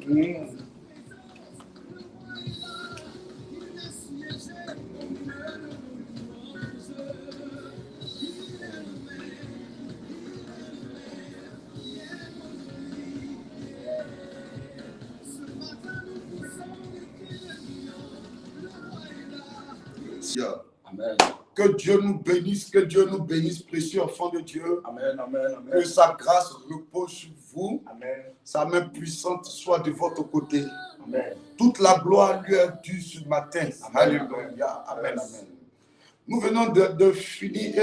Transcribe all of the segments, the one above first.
Amen. Que Dieu nous bénisse, précieux enfants de Dieu. Amen, amen, amen. Que sa grâce repose sur vous. Amen. Sa main puissante soit de votre côté. Amen. Toute la gloire lui est due ce matin. Amen. Alléluia. Amen, amen. Nous venons de finir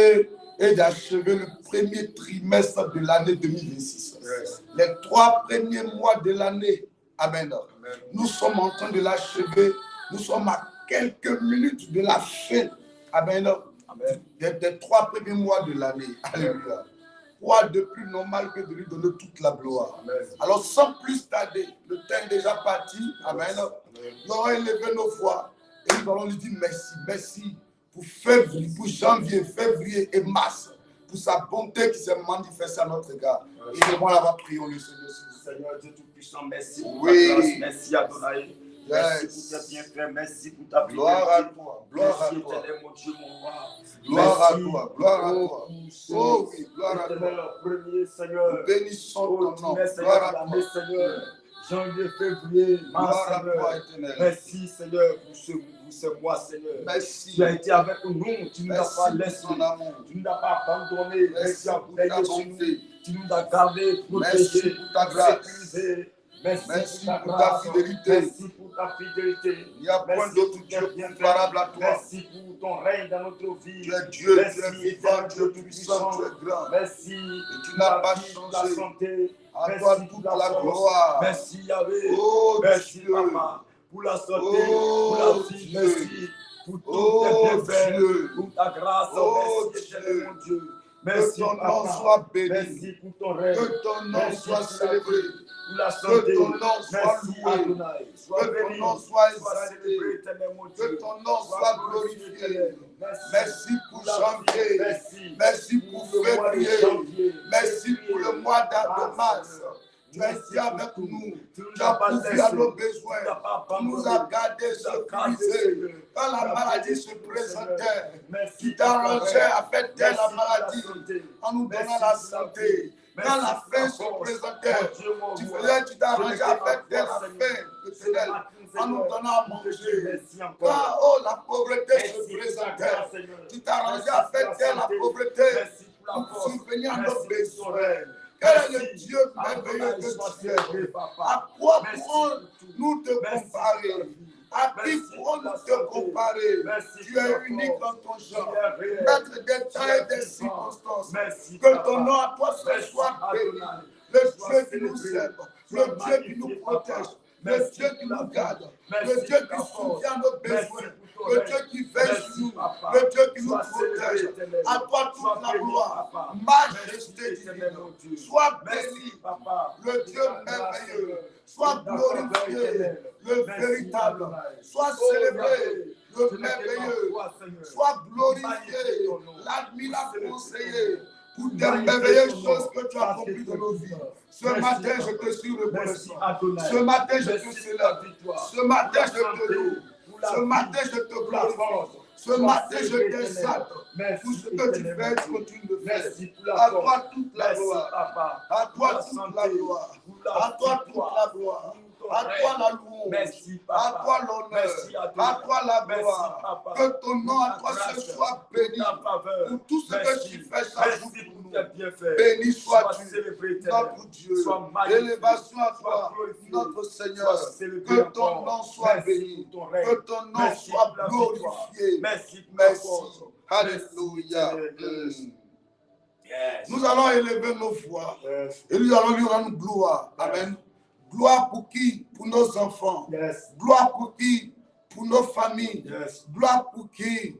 et d'achever le premier trimestre de l'année 2026. Yes. Les 3 premiers mois de l'année. Amen. Amen. Nous sommes en train de l'achever. Nous sommes à quelques minutes de la fin. Amen. Amen. Des 3 premiers mois de l'année. Alléluia. Quoi de plus normal que de lui donner toute la gloire. Amen. Alors, sans plus tarder, le temps est déjà parti. Amen. Nous allons élever nos voix et nous allons lui dire merci. Merci pour février, pour janvier, février et mars, pour sa bonté qui s'est manifestée à notre égard. Et devant la prions le Seigneur. Seigneur Dieu Tout-Puissant, merci pour Oui. ta grâce, merci Adonai. Merci Yes. pour tes bienfaits, merci pour ta vie. Gloire à toi, gloire à merci toi. éternel, mon Dieu, mon roi. Gloire à Merci toi, gloire à pour toi. ce Oh oui, gloire à éternel toi. premier Seigneur. Nous bénissons Oh, ton nom. trimestre, Gloire Seigneur, à l'année, toi. Seigneur. Janvier, février, mars, Gloire à Seigneur. toi, éternel. Merci, Seigneur, pour ce mois, Seigneur. Merci. Tu as été avec nous, tu ne nous as Merci pas pour laissé, ton amour. tu ne nous as pas abandonné. Merci Merci à pour ta veiller sur nous. bonté. Tu nous as gardés, Merci protégés, pour ta grâce. sécurisés. Merci pour ta fidélité. Merci pour ta fidélité. Il n'y a point Merci d'autre pour Dieu tes bienfaits. comparable à toi. Merci pour ton règne dans notre vie. Tu es Dieu, Merci, tu es vivant, éternel tu es puissant, tu es grand. Merci. Et tu n'as pas pour la changé. santé. À Merci toi pour toute la la force. gloire. Merci Yahvé. Oh Merci Dieu. Papa. Pour la santé, Oh, pour la vie. Dieu. Merci pour tous Oh, tes bienfaits. Dieu. Pour ta grâce. Oh, Merci Dieu. éternel mon Dieu. Que Merci ton nom Papa. soit béni. Merci pour ton règne. Que ton nom Merci soit pour la célébré. vie, pour la santé. Que ton nom soit Merci loué. Adonai. Sois Que ton béni. nom soit Sois exalté. célébré éternel mon Dieu. Que ton nom soit glorifié. Merci pour la janvier. vie. Merci. Merci pour le mois de février. janvier. Merci pour le mois de mars. Tu es ici avec nous. Tu as pourvu à nos besoins. Tu nous as gardés, sécurisés. Quand la maladie se présentait, tu t'arrangeais à faire taire la maladie en nous donnant la santé. Quand la faim se présentait, tu t'arrangeais à faire taire la faim éternelle en nous donnant à manger. Quand la pauvreté se présentait, tu t'arrangeais à faire taire la pauvreté pour subvenir à nos besoins. Quel est le Dieu merveilleux que tu es? À quoi pourrons-nous te comparer? À qui pourrons-nous te comparer? Tu es unique dans ton genre, maître des temps et des circonstances. Que ton nom à toi soit béni. Le Dieu qui nous aime, le Dieu qui nous protège, le Dieu qui nous garde, le Dieu qui soutient nos besoins, le Dieu qui veille sur nous, le Dieu qui nous protège. À toi toute la gloire, majesté divine. Sois béni, le Dieu merveilleux. Sois glorifié, le véritable. Sois célébré, le merveilleux. Sois glorifié, l'admirable conseiller. Pour des merveilleuses choses que tu as accomplies dans nos vies. Ce matin, je te suis reconnaissant. Ce matin, je te célèbre. Ce matin, je te loue. Ce matin, je te glorifie. Ce matin, je t'exalte. Tout ce que tu fais, tu continues de faire. À toi toute la gloire. À toi toute la gloire. À toi toute la gloire. À toi la louange, à toi l'honneur, à toi la gloire. Que ton nom à toi ce soit béni pour tout ce que tu fais chaque jour pour nous. Béni sois-tu, notre Dieu. Élévation à toi, notre Seigneur. Que ton nom soit béni, que ton nom soit glorifié. Merci. Alléluia. Nous allons élever nos voix et nous allons lui rendre gloire. Amen. Gloire pour qui? Pour nos enfants. Yes. Gloire pour qui? Pour nos familles. Yes. Gloire pour qui?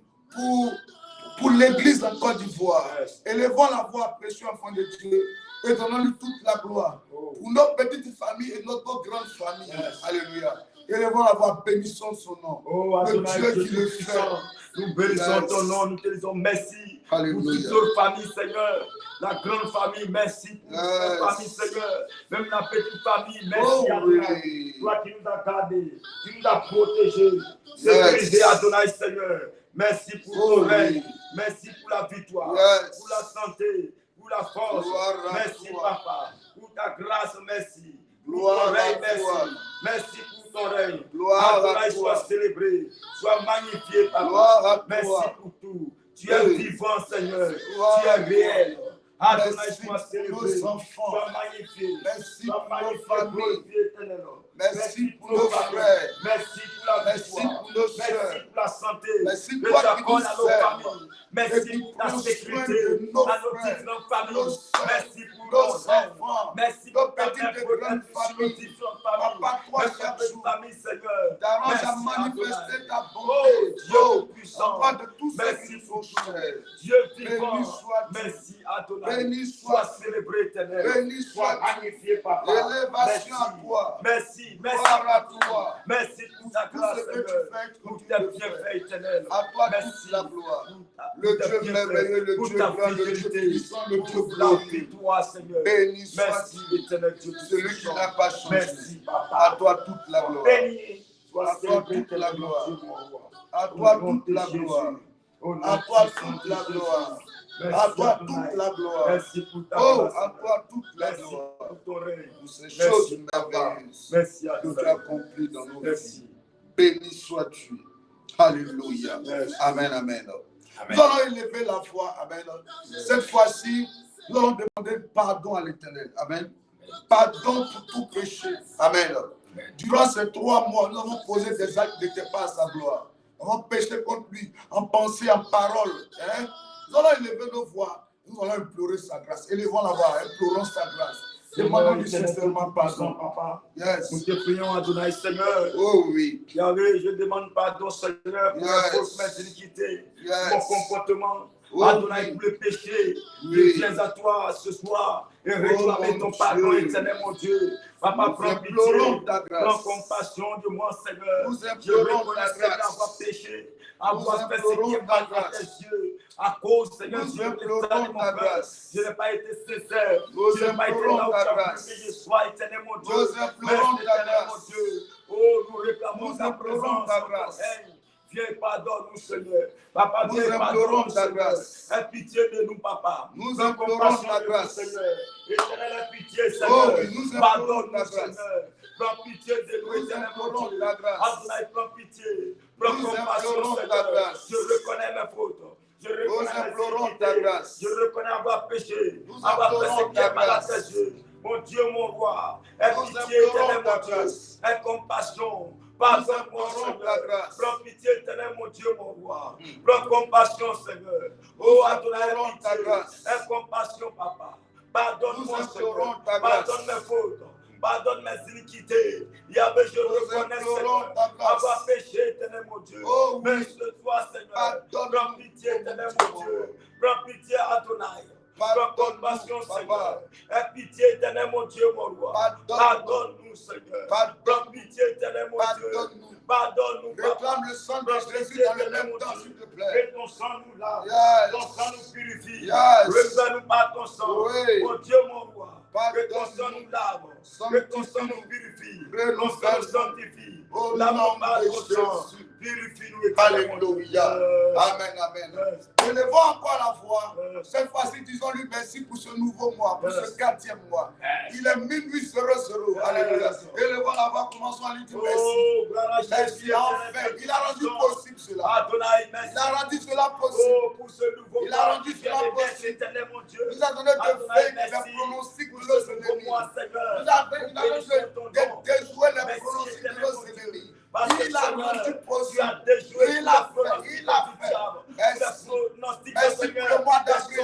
Pour l'église en Côte d'Ivoire. Yes. Élevons la voix, précieux enfants de Dieu, et donnons-lui toute la gloire. Pour nos petites familles et notre grande famille. Yes. Alléluia. Élevons la voix, bénissons son nom. Oh, Le Adonai, Dieu Dieu qui le puissant, fait. nous bénissons Yes. ton nom, nous te disons merci Alléluia. pour toute notre famille, Seigneur. La grande famille, merci pour toute Yes. la famille, Seigneur. Même la petite famille, merci Oh, Adonai. oui. Toi qui nous as gardés, qui nous as protégés, sécurisés, Yes. Adonai, Seigneur. Merci pour Oh, ton règne. oui. Merci pour la victoire, Yes. pour la santé, pour la force. Gloire à Merci, toi. Papa, pour ta grâce, merci. Pour Gloire ton à règne, toi. merci. Merci pour ton règne. Gloire à Adonai, toi. sois célébré, sois magnifié, Papa. Gloire à Merci toi. pour tout. Tu es Oui. vivant, Seigneur. Gloire Tu es à toi. réel. Adonai, Merci sois pour célébré. nos enfants. Sois magnifié. Merci Sois pour nos magnifié, familles. glorifié, éternellement. Merci pour nos nos familles. frères. Merci pour la Merci victoire. pour nos Merci sœurs. pour la santé. Merci que toi tu qui accordes nous à nos sers. familles. Merci Et qui pour ta prends soin sécurité de nos à nos frères, différentes familles. nos sœurs, Merci pour nos nos rêves. enfants, Merci nos pour ta petites et protection grandes sur nos familles. différentes familles. Papa, toi, Même chaque ta jour, famille, Seigneur. t'arranges à Merci, manifester Adonai. ta Oh, bonté. Dieu Oh, puissant. envoie de tous ceux Merci qui nous pour sont tout. chers. Dieu Béni vivant. sois-tu. Merci, Adonai. Béni Sois sois-tu. célébré, éternel. Béni Sois sois-tu. magnifié, Papa. Élévation à toi. Merci, merci. Gloire à toi. Merci pour ta Tout grâce, ce que tu Seigneur. fais, Pour continue tes de bienfaits faire. éternels. À toi Merci toute la gloire. pour Le tes Dieu bienfaits, merveilleux, le pour Dieu ta grand, le Dieu fidélité, puissant, le Dieu pour la glorieux. victoire, Seigneur. Béni Merci, sois-tu, éternel Dieu. celui qui n'a pas changé. Merci, À Papa. toi toute la gloire. Béni, sois À toi célébré, toute la éternel gloire. Dieu, mon roi. À Au toi nom toute de la Jésus. gloire. Au nom À toi puissant toute de la Jésus. gloire. Merci, À toi Adonai. toute la gloire. Merci pour ta Oh, grâce. à toi toute la Merci gloire. pour ton règne. Pour ces Merci, choses Papa. merveilleuses Merci, que tu Adonai. as accomplies dans nos vies. Merci. Béni sois-tu. Alléluia. Merci. Amen, amen. Amen. Nous allons élever la foi. Amen. Cette fois-ci, nous allons demander pardon à l'Éternel. Amen. Pardon pour tout péché. Amen. Durant ces 3 mois, nous avons posé des actes qui n'étaient pas à sa gloire. Nous avons péché contre lui, en pensée, en parole. Hein? Nous allons élever nos voix. Nous allons implorer sa grâce. Élevons la voix, implorons sa grâce. Demandons-lui sincèrement pardon. Papa. Yes. Nous te prions, Adonai, Seigneur. Oh oui. Yahweh, je demande pardon, Seigneur, pour Yes. la faute, mes iniquités, Yes. mon comportement. Oh, Adonai, oui. pour le péché. Oui. Je viens à toi ce soir et réclamer mon ton pardon, Dieu. éternel, mon Dieu. Papa, Nous prends implorons pitié, ta grâce. prends compassion de moi, Seigneur. Nous Je implorons reconnais, ta Seigneur, grâce. avoir péché, avoir Nous fait ce qui implorons est ta mal à grâce. tes yeux. À cause, Seigneur, Nous Dieu, implorons de mon ta cœur. grâce. Je n'ai pas été sincère. Nous Je n'ai pas été implorons là où ta tu as grâce. voulu que je sois, éternel, mon Dieu. Nous implorons Merci, ta éternel, grâce. mon Dieu. Oh, nous réclamons Nous ta implorons présence, ta ton grâce. règne. Viens, pardonne-nous, Seigneur. Papa, Nous viens, implorons pardonne-nous, ta Seigneur. grâce. Aie pitié de nous, Papa. Nous Prends implorons compassion ta de grâce. nous, Seigneur. Éternel, aie pitié, Oh Seigneur. oui, nous implorons Pardonne-nous, ta grâce. Seigneur. Prends pitié de nous, Nous éternel, mon implorons Dieu. ta grâce. Adonai, prends pitié. Prends Nous compassion, implorons ta Seigneur. grâce. Je reconnais mes fautes. Je reconnais mes implorons iniquités. ta grâce. Je reconnais avoir péché. Nous Avoir fait implorons ce qui ta est mal à grâce. tes yeux. Mon Dieu, mon roi. Aie Nous pitié, implorons éternel, ta mon Dieu. grâce. Aie compassion. Pardonne-moi, implorons ta Seigneur. grâce. Prends pitié, éternel, mon Dieu, mon roi. Prends compassion, Seigneur. Nous Oh, Adonai, implorons aie ta pitié. grâce. Aie compassion, Papa. Pardonne-moi, Nous implorons Seigneur. ta grâce. Pardonne mes fautes. Pardonne mes iniquités. Yahweh, je reconnais, implorons Seigneur, ta grâce. avoir péché, éternel, mon Dieu. Oh, oui. Mais ce soir, Seigneur, Pardonne-nous, prends pitié, éternel, mon Dieu. Prends pitié, Adonai. Prends Pardonne-nous, compassion, Papa. Seigneur. Aie pitié, éternel, mon Dieu, mon roi. Pardonne-nous. Pardonne-nous, Seigneur. Pardonne-nous. Prends pitié, éternel, mon Dieu. Pardonne-nous. Pardonne-nous, Papa. Réclame le sang de Prends Jésus pitié, dans le éternel, même mon temps, Dieu. s'il te plaît. Que ton sang nous lave. Yes. Ton sang nous purifie. Yes. Revêt-nous par ton sang. Oui. Mon Dieu, mon roi. Que ton Pardonne-nous. sang nous lave. Que ton sang nous purifie. Renouvelle-nous. Ton sang nous sanctifie. Au Lave-nous nom par de ton sang. Jésus. Purifie-nous, éternel, mon Dieu. Alléluia. Amen, amen. Élevons encore la voix. Cette fois-ci, disons-lui merci pour ce nouveau mois, pour ce 4e mois. Il est minuit 00. Alléluia. Élevons la voix, commençons à lui dire merci. Oh, gloire à Jésus. Merci, enfin. Il a rendu possible cela. Adonai, merci. Il a rendu cela possible. Oh, pour ce nouveau Il a mois rendu qui vient cela de naître, possible. éternel, mon Dieu. Il nous a donné de Adonai, faire merci les pronostics pour de nos ce nouveau ennemis. mois, Seigneur. Il a donné de déjouer les Merci, pronostics de éternel, nos mon Dieu. ennemis. Parce que, Il a Seigneur, rendu tu as possible. déjoué Il a fait. Merci. Merci pour le mois d'avril.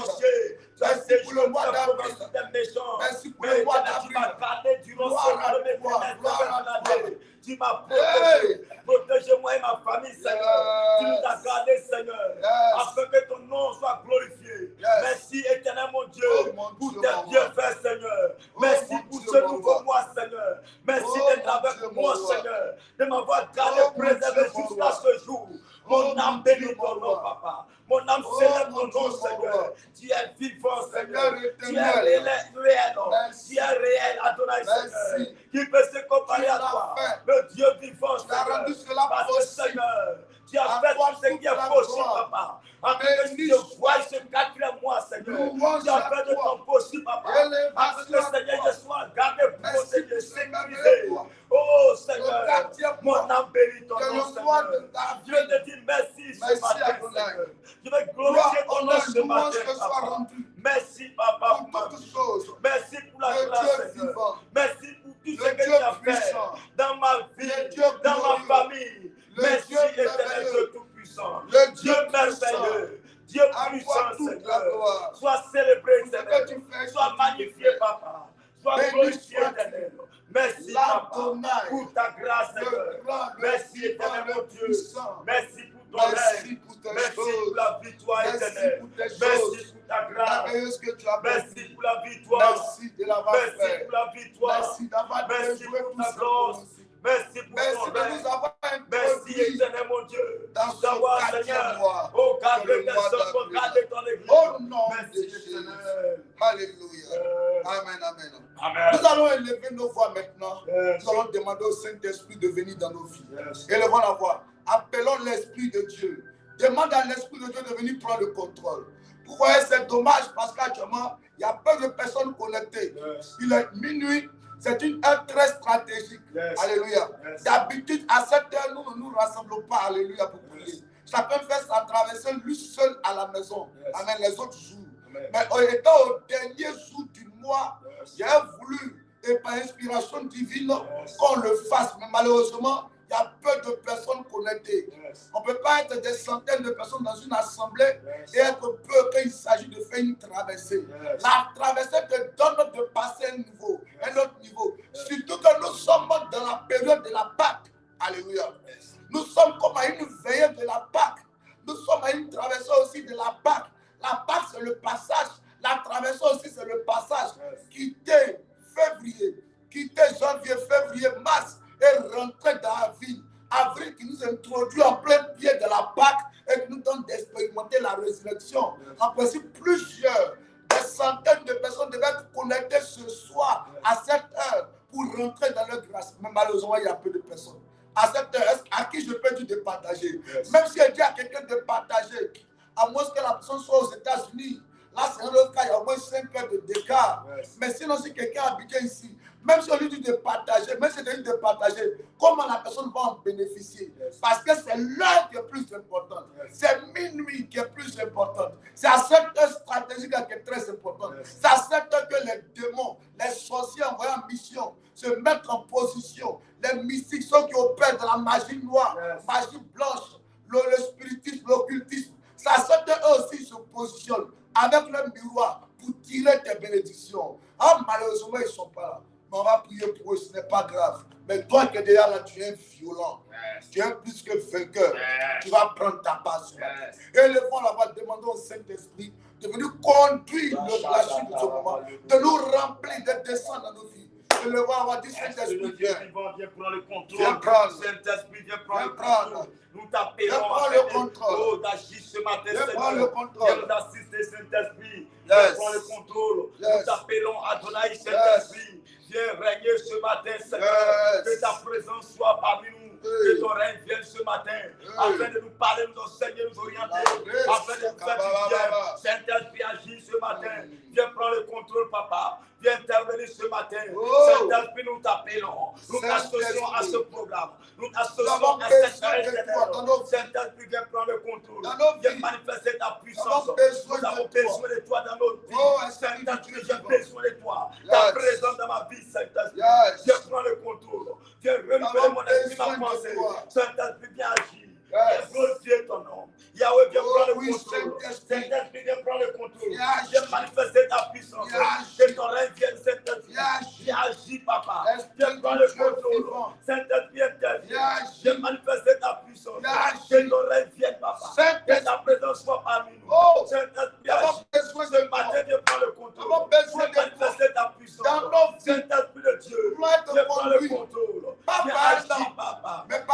Merci pour le mois d'avril. Merci pour le mois d'avril. Tu m'as gardé durant Gloire ce à premier toi, trimestre gloire à de toi. l'année. Tu m'as Hey. protégé. Protégez-moi et ma famille, Seigneur. Tu nous as gardés, Seigneur. Yes. Afin que ton nom soit glorifié. Yes. Merci, éternel mon Dieu, Oh, mon pour Dieu, tes mon bienfaits, Seigneur. Oh, Merci mon pour Dieu, ce mon nouveau roi. mois, Seigneur. Merci Oh, d'être mon avec Dieu, moi, mon roi. Seigneur. De m'avoir gardé, préservé jusqu'à ce jour. Mon âme bénit ton nom, papa. Mon âme célèbre ton nom, Seigneur. Tu es vivant, Seigneur. Tu es réel. Tu es réel, Adonai, Seigneur. Qui peut se comparer à toi? Le Dieu vivant, Seigneur. Parce que, Seigneur, tu as fait tout ce qui est possible, papa. En que tu te vois ce 4e mois, Seigneur. Tu as fait de ton possible, papa. Afin que, Seigneur, je sois gardé, protégé, sécurisé. Oh, Seigneur, mon âme bénit ton nom, Seigneur. Je te dis merci ce matin, Seigneur. Je vais glorifier ton nom ce matin, papa. Merci, papa, pour ma vie. Merci pour la grâce, Seigneur. Merci pour tout ce que tu as fait dans ma vie, dans ma famille. Merci, éternel Dieu tout-puissant. Dieu merveilleux. Dieu puissant, Seigneur. Sois célébré, Seigneur. Sois magnifié, papa. Sois glorifié, éternel. Merci, papa, pour ta grâce, Seigneur. Merci, éternel mon Dieu. Merci pour ton règne. Merci pour la victoire éternelle. Merci pour ta grâce. Merci pour la victoire. Merci pour la victoire. Merci pour ta gloire. Merci pour ton règne. Merci, éternel mon Dieu, d'avoir, Seigneur, oh, gardé personne pour garder ton église. Merci, éternel. Alléluia. Amen, amen. Amen. Nous allons élever nos voix maintenant. Nous allons demander au Saint-Esprit de venir dans nos vies. Élevons la voix. Appelons l'Esprit de Dieu. Demande à l'Esprit de Dieu de venir prendre le contrôle. Vous voyez, c'est dommage parce qu'actuellement, il y a peu de personnes connectées. Il est minuit. C'est une heure très stratégique. Alléluia. D'habitude, à cette heure, nous ne nous rassemblons pas. Alléluia, pour prier. Chacun fait sa traversée lui seul à la maison. Amen. Les autres jours. Mais étant au dernier jour du mois, j'ai voulu, et par inspiration divine, qu'on le fasse. Mais malheureusement, il y a peu de personnes connectées. On ne peut pas être des centaines de personnes dans une assemblée et être peu qu'il s'agit de faire une traversée. La traversée te donne de passer un autre niveau. Surtout que nous sommes dans la période de la Pâque. Alléluia. Nous sommes comme à une veillée de la Pâque. Nous sommes à une traversée aussi de la Pâque. La Pâque, c'est le passage. La traversée aussi, c'est le passage. Quitter février, quitter janvier, février, mars et rentrer dans avril. Avril qui nous introduit en plein pied de la Pâque et qui nous donne d'expérimenter la résurrection. En principe, plusieurs, des centaines de personnes devaient être connectées ce soir à cette heure pour rentrer dans leur grâce. Mais malheureusement, il y a peu de personnes. À cette heure, à qui je peux dire de partager? Même si je dis à quelqu'un de partager, à moins que la personne soit aux États-Unis, là, c'est un autre cas, il y a au moins 5 heures de décart. Mais sinon, si quelqu'un habite ici, même si on lui dit de partager, même si on lui dit de partager, comment la personne va en bénéficier? Parce que c'est l'heure qui est plus importante. C'est minuit qui est plus importante. C'est à cette heure stratégique qui est très importante. C'est à cette heure que les démons, les sorciers envoyés en mission, se mettent en position. Les mystiques, ceux qui opèrent de la magie noire, magie blanche, le spiritisme, l'occultisme. C'est à cette heure aussi ils se positionnent avec le miroir pour tirer tes bénédictions. Ah, malheureusement, ils ne sont pas là. Mais on va prier pour eux, ce n'est pas grave. Mais toi qui es déjà là, tu es violent. Tu es plus que vainqueur. Tu vas prendre ta part. Élevons la voix, demandons au Saint-Esprit de venir conduire la chute de ce moment, de nous remplir, de descendre dans nos vies. Élevons la voix, dis Saint-Esprit, viens. Viens prendre le contrôle. Viens prendre. Saint-Esprit, viens prendre le contrôle. Nous t'appelons à d'agir ce matin, Seigneur. Viens nous assister, Saint-Esprit. Viens prendre le contrôle. Nous t'appelons Adonai, Saint-Esprit. Viens régner ce matin, Seigneur. Que ta présence soit parmi nous. Que ton règne vienne ce matin. Afin de nous parler, nous enseigner, nous orienter. Afin de nous faire du bien. Saint-Esprit, agis ce matin. Viens prendre le contrôle, papa. Viens intervenir ce matin. Saint-Esprit, nous t'appelons. Nous t'associons à ce programme. Nous t'associons à cette heure. Saint-Esprit, viens prendre le contrôle. Viens manifester ta puissance. Nous avons besoin de toi dans notre vie. Saint-Esprit, j'ai besoin de toi. Ta présence dans ma vie, Saint-Esprit. Viens prendre le contrôle. Viens renouveler mon esprit, ma pensée. Saint-Esprit, viens agir. Viens glorifier ton nom. Yahweh, viens prendre le contrôle. Saint-Esprit, viens prendre le contrôle. Viens manifester ta puissance. Que ton règne vienne, Saint-Esprit. Viens agir, papa. Viens prendre le contrôle. Saint-Esprit, interviens. Viens manifester ta puissance. Que ton règne vienne, papa. Que ta présence soit parmi nous. Saint-Esprit, agis. Ce matin, viens prendre le contrôle. Viens manifester ta puissance. Saint-Esprit de Dieu, viens prendre le contrôle. Viens agir, papa. Viens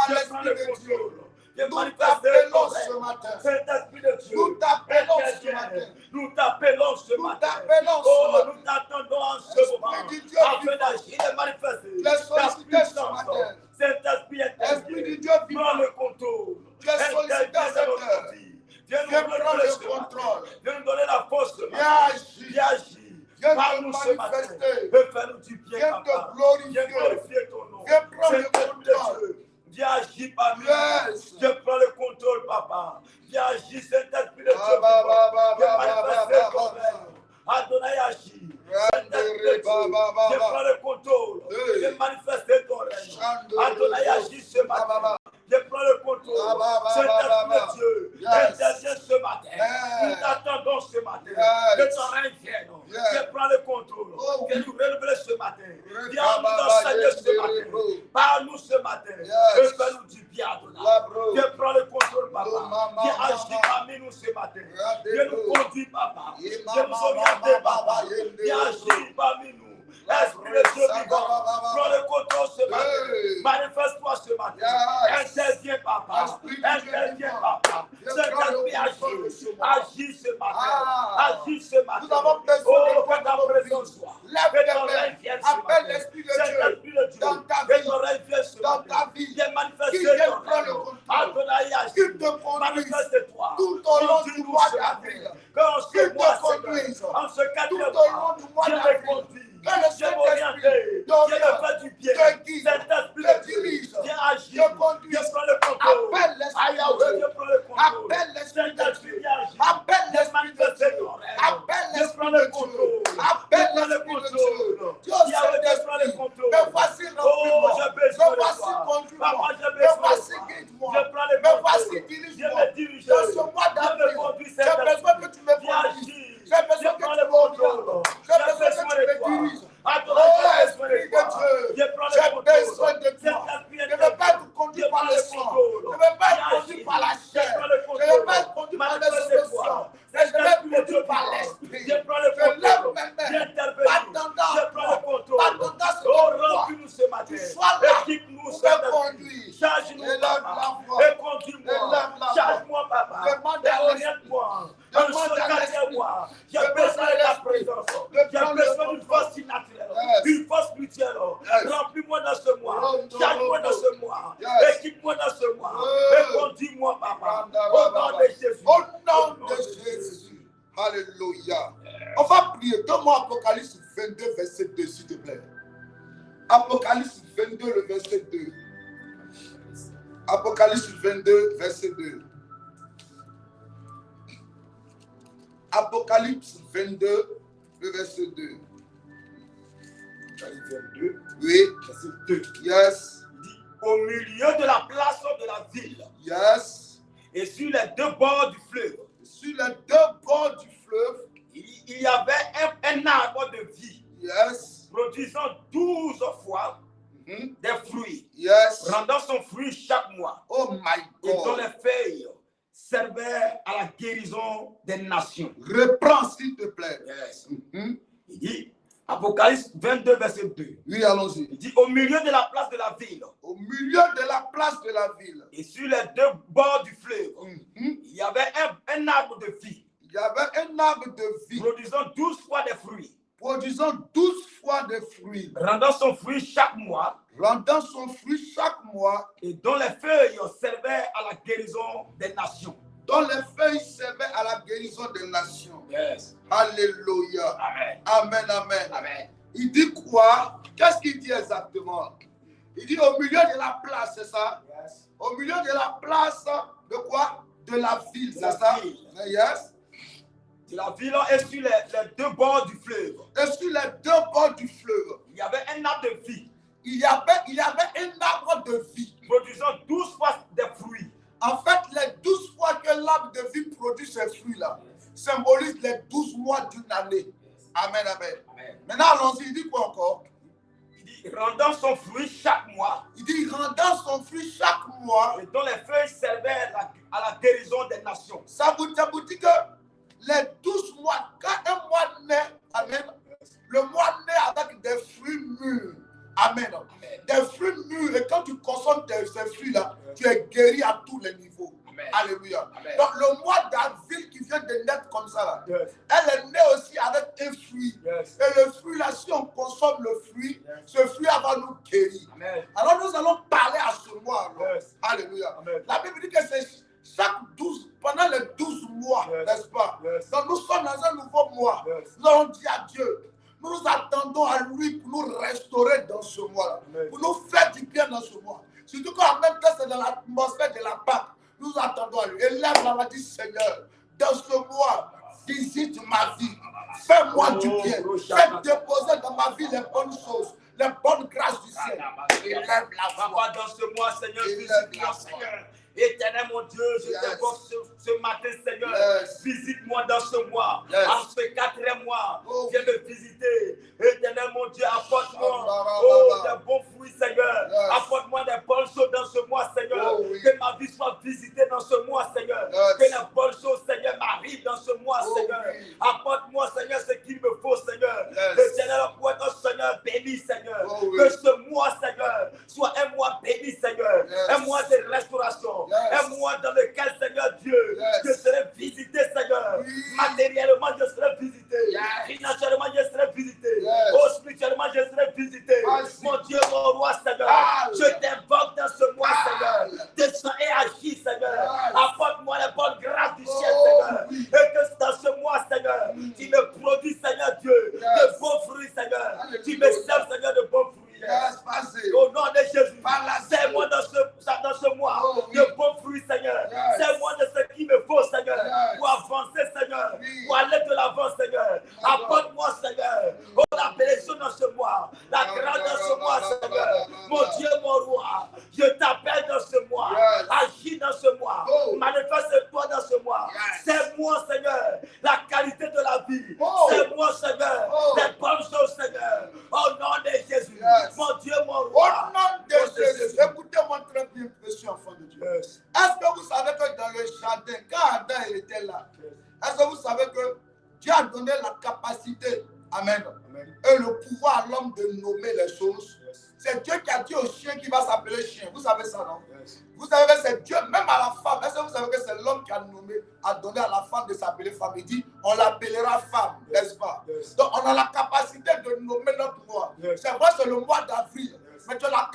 d'agir, il est manifesté. Les solliciter ce matin. Saint-Esprit Esprit de Dieu prends vivant. le contrôle. Tu es sollicité dans cette heure. Viens Viens nous prendre donner le ce matin. contrôle. Viens nous donner la force ce Viens matin. agir. Viens agir. Viens Parle-nous te ce matin. manifester. Fais faire nous du bien, Viens papa. te glorifier. Viens glorifier ton nom. Viens prendre le Saint-Esprit de contrôle. Dieu. Viens agir parmi nous. Yes. Viens prendre le contrôle, papa. Viens agir, Saint-Esprit de Dieu. Ba, ba, ba, ba, Viens ba, manifester ba, ton ba, ba. règne. Adonai agit. Saint-Esprit de Randere, ba, Dieu. ba, ba, Viens ba. prendre le contrôle. Hey. Viens manifester ton règne. Chandere, Adonai ba, agit ce ba, ba, matin. ba. Viens prendre le contrôle. Ba, ba, ba, Saint-Esprit ba, ba. de Dieu. Yes. Interviens ce matin. Yes. Nous t'attendons ce matin. Yes. Que ton règne vienne. Yes. Viens prendre le contrôle. Oh. Viens nous renouveler ce matin. Viens Ba, nous ba, ba, enseigner ce yendere, matin. bro. Parle-nous ce matin. Yes. Et fais-nous du bien, Adonai. La, bro. Viens prendre le contrôle, Lo, papa. ma, Viens ma, agir ma. parmi nous ce matin. Rade, Viens nous bro. conduire, papa. Ye, ma, Viens nous ma, orienter, ma, ma, papa. ma, yendere, Viens bro. agir parmi nous. La, Esprit de Dieu bro. vivant. Sa, ba, ba, ba, Prends le contrôle ce matin. Hey. Manifeste-toi ce matin. Yes. Interviens, papa. Esprit de Dieu Interviens, vivant. papa. Viens Cet prendre le esprit contrôle de agit. ce moment. Agis ce matin. Ah. Agis ce matin. Nous avons besoin Oh, de que toi ta dans nos présence vies. soit. Lève Que tes ton mains. règne vienne ce Appelle matin. l'Esprit de Cet Dieu esprit de Dieu. dans ta Que vie. ton règne vienne ce Dans matin. ta vie. Viens Qui manifester vient ton prendre le règne. contrôle. Adonai agit. Qui te conduise Manifeste-toi. tout au long du Conduis-nous mois ce matin. d'avril. Qu'en Qui ce te mois, conduise Seigneur, en ce tout quatrième au long mois, du mois Dieu me d'avril. conduit. Que le Viens m'orienter. Saint-Esprit Viens me t'oriente, faire du bien. te guide, Saint-Esprit te de Dieu. dirige, Viens agir. te conduise. Viens prendre le contrôle. Appelle l'Esprit de Yahweh, Dieu. viens prendre le contrôle. Appelle l'Esprit de Saint-Esprit, Dieu. viens agir. Appelle Viens l'Esprit de manifester Dieu. ton règne. Appelle Viens l'Esprit prendre de le contrôle. Dieu. Appelle Viens prendre le l'Esprit de contrôle. Dieu. Dieu Yahweh, viens prendre le Saint-Esprit, contrôle. me voici Oh, remplis-moi. j'ai Me besoin de voici toi. conduis-moi. Papa, j'ai Me besoin de voici toi. guide-moi. Viens prendre le Me voici contrôle. Viens dirige-moi. me diriger. Dans ce mois Viens me d'avril, conduire, j'ai besoin que tu me Viens conduises. agir. J'ai besoin Viens que prendre tu le me contrôle. orientes. J'ai J'ai besoin besoin que tu de me toi. diriges. Adonai, Oh, j'ai besoin de Esprit de toi. Dieu, Viens prendre le j'ai contrôle. besoin de toi. Saint-Esprit, Je ne veux pas être conduit viens par prendre le le sang. contrôle. Je ne veux pas être Viens conduit agir. par la Viens chair. prendre le Je ne veux pas être contrôle. conduit par les Manifeste-toi. émotions. Mais je vais être conduit par l'esprit. Viens prendre le Je lève contrôle. mes mains. Viens intervenir. Pas tendance Viens prendre le à contrôle. pas tendance Oh, à toi. remplis-nous ce matin. Tu sois là Équipe-nous, pour me Saint-Esprit. conduire. Charge-nous, Élève papa. la voix. Et conduis-moi. Élève la Charge-moi, papa. Demande Et à oriente-moi. Dans Demande ce à quatrième l'esprit. mois, j'ai Demande besoin à de ta l'esprit. présence. De J'ai prendre besoin le d'une contrôle. force naturelle. Yes. Une force mutuelle. Yes. Remplis-moi dans ce mois. Rondo, Charge-moi rondo. dans ce mois. Yes. Équipe-moi dans ce mois. Yes. Et conduis-moi, papa. Randa, Au randa, nom de Jésus. Au nom de Jésus. Alléluia. On va prier. Donne-moi Apocalypse 22, verset 2, s'il te plaît. Apocalypse 22, le verset 2. Apocalypse 22, verset 2. Apocalypse 22, le verset 2. Apocalypse 22, Oui. verset 2. Yes. Il dit, au milieu de la place de la ville Yes. et sur les deux bords du fleuve, Sur les deux bords du fleuve. il y avait un arbre de vie Yes. produisant 12 fois Mhm. des fruits, Yes. rendant son fruit chaque mois, Oh my et dont God. les feuilles servaient à la guérison des nations. Reprends, s'il te plaît. Yes. Mhm. Il dit, Apocalypse 22, verset 2. Oui, allons-y. Il dit, au milieu de la place de la ville Au milieu de la place de la ville. et sur les deux bords du fleuve, Mhm. il y avait un arbre de vie Il y avait un arbre de vie produisant 12 fois des fruits, produisant 12 fois des fruits, rendant son fruit chaque mois, rendant son fruit chaque mois, et dont les feuilles servaient à la guérison des nations. dont les feuilles servaient à la guérison des nations. Yes. Alléluia. Amen. Amen, amen. Amen. Il dit quoi? Qu'est-ce qu'il dit exactement? Il dit au milieu de la place, c'est ça? Yes. Au milieu de la place de quoi? De la ville, De c'est la ça? ville. Yes. De la ville et sur les deux bords du fleuve, Et sur les deux bords du fleuve, il y avait un arbre de vie il y avait un arbre de vie. produisant 12 fois des fruits. En fait, les 12 fois que l'arbre de vie produit ces fruits-là symbolisent les 12 mois d'une année. Amen, amen. Amen. Maintenant, allons-y, il dit quoi encore? Il dit, rendant son fruit chaque mois, Il dit, rendant son fruit chaque mois, et dont les feuilles servaient à la guérison des nations. ça vous dit que les 12 mois, quand un mois naît, amen, le mois naît avec des fruits mûrs. Amen. Amen. Des fruits mûrs, et quand tu consommes ces fruits-là, tu es guéri à tous les niveaux. Amen. Alléluia. Amen. Donc le mois d'avril qui viens de naître comme ça, là, Yes. elle est née aussi avec un fruit. Yes. Et le fruit, là, si on consomme le fruit, ce fruit va nous guérir. Amen. Alors nous allons parler à ce mois. Yes. Alléluia. Amen. La Bible dit que c'est chaque 12, pendant les 12 mois, Yes. n'est-ce pas? Yes. Donc nous sommes dans un nouveau mois. Yes. Nous allons dire à Dieu, nous nous attendons à lui pour nous restaurer dans ce mois-là, Amen. pour nous faire du bien dans ce mois. Surtout qu'en même temps, c'est dans l'atmosphère de la Pâque. Nous attendons à lui. Et là, on va dire, Seigneur, dans ce mois, visite ma vie. Fais-moi du bien. Fais déposer dans ma vie les bonnes choses, les bonnes grâces du ciel. Élève la voix. Papa, dans ce mois, Seigneur, Élève visite-moi, la Seigneur. Éternel mon Dieu, je Yes. t'invoque ce matin, Seigneur. Yes. Visite-moi dans ce mois. Yes. En ce 4e mois, Oh, viens me visiter. Éternel mon Dieu, apporte-moi des bons fruits, Seigneur. Yes. Apporte-moi des bonnes choses dans ce mois, Seigneur. Oh, oui. Que ma vie soit visitée dans ce mois, Seigneur. Yes. Que les bonnes choses, Seigneur, m'arrivent dans ce mois, Oh, Seigneur. oui. Apporte-moi, Seigneur, ce qu'il me faut, Seigneur. Yes. Éternel, pour être, Seigneur, béni, Seigneur. Oh, oui. Que ce mois, Seigneur, soit un mois béni, Seigneur. Yes. Un mois de restauration. Yes. Un mois dans lequel, Seigneur Dieu, Yes. je serai visité, Seigneur. Oui. Matériellement, je serai visité. Yes. Financièrement, je serai visité. Yes. Oh, spirituellement, je serai visité. Merci. Mon Dieu, mon roi, Seigneur. Amen. Je t'invoque dans ce mois, Amen. Seigneur. Descends et agis, Seigneur. Yes. Apporte-moi les bonnes grâces du ciel, Oh, Seigneur. oui. Et que dans ce mois, Seigneur, tu me produis, Seigneur Dieu, Yes. de bons fruits, Seigneur. Alléluia. Tu me sers, Seigneur, de bons fruits. Yes, vas-y. Au nom de Jésus, Par la sers-moi dans ce mois Oh, oui. de bons fruits, Seigneur. Yes. Sers-moi de ce qu'il me faut, Seigneur, Yes. pour avancer, Seigneur, Oui. pour aller de l'avant, Seigneur. Apporte-moi, Seigneur, oh, la bénédiction dans ce mois, la grâce dans ce mois, Seigneur. Mon Dieu, mon roi, je t'appelle dans ce mois. Yes. Agis dans ce mois. Oh. Manifeste-toi dans ce mois. Yes. Sers-moi, Seigneur, la qualité de la vie. Oh. Sers-moi, Seigneur, Oh. les bonnes choses, Seigneur. Au nom de Jésus. Yes. Mon Dieu, mon Au roi. nom de Jésus, écoutez-moi très bien, précieux enfant de Dieu. Yes. Est-ce que vous savez que dans le jardin, quand Adam il était là, est-ce que vous savez que Dieu a donné la capacité, amen, et le pouvoir à l'homme de nommer les choses? Yes. C'est Dieu qui a dit au chien qui va s'appeler chien. Vous savez ça, non? Yes. Vous savez que c'est Dieu, même à la femme. Est-ce que vous savez que c'est l'homme qui a nommé, a donné à la femme de s'appeler femme? Il dit, on l'appellera femme, n'est-ce pas? Yes. Donc on a la capacité de nommer notre mois. Yes. C'est vrai, c'est le mois d'avril. Yes. Mais tu as la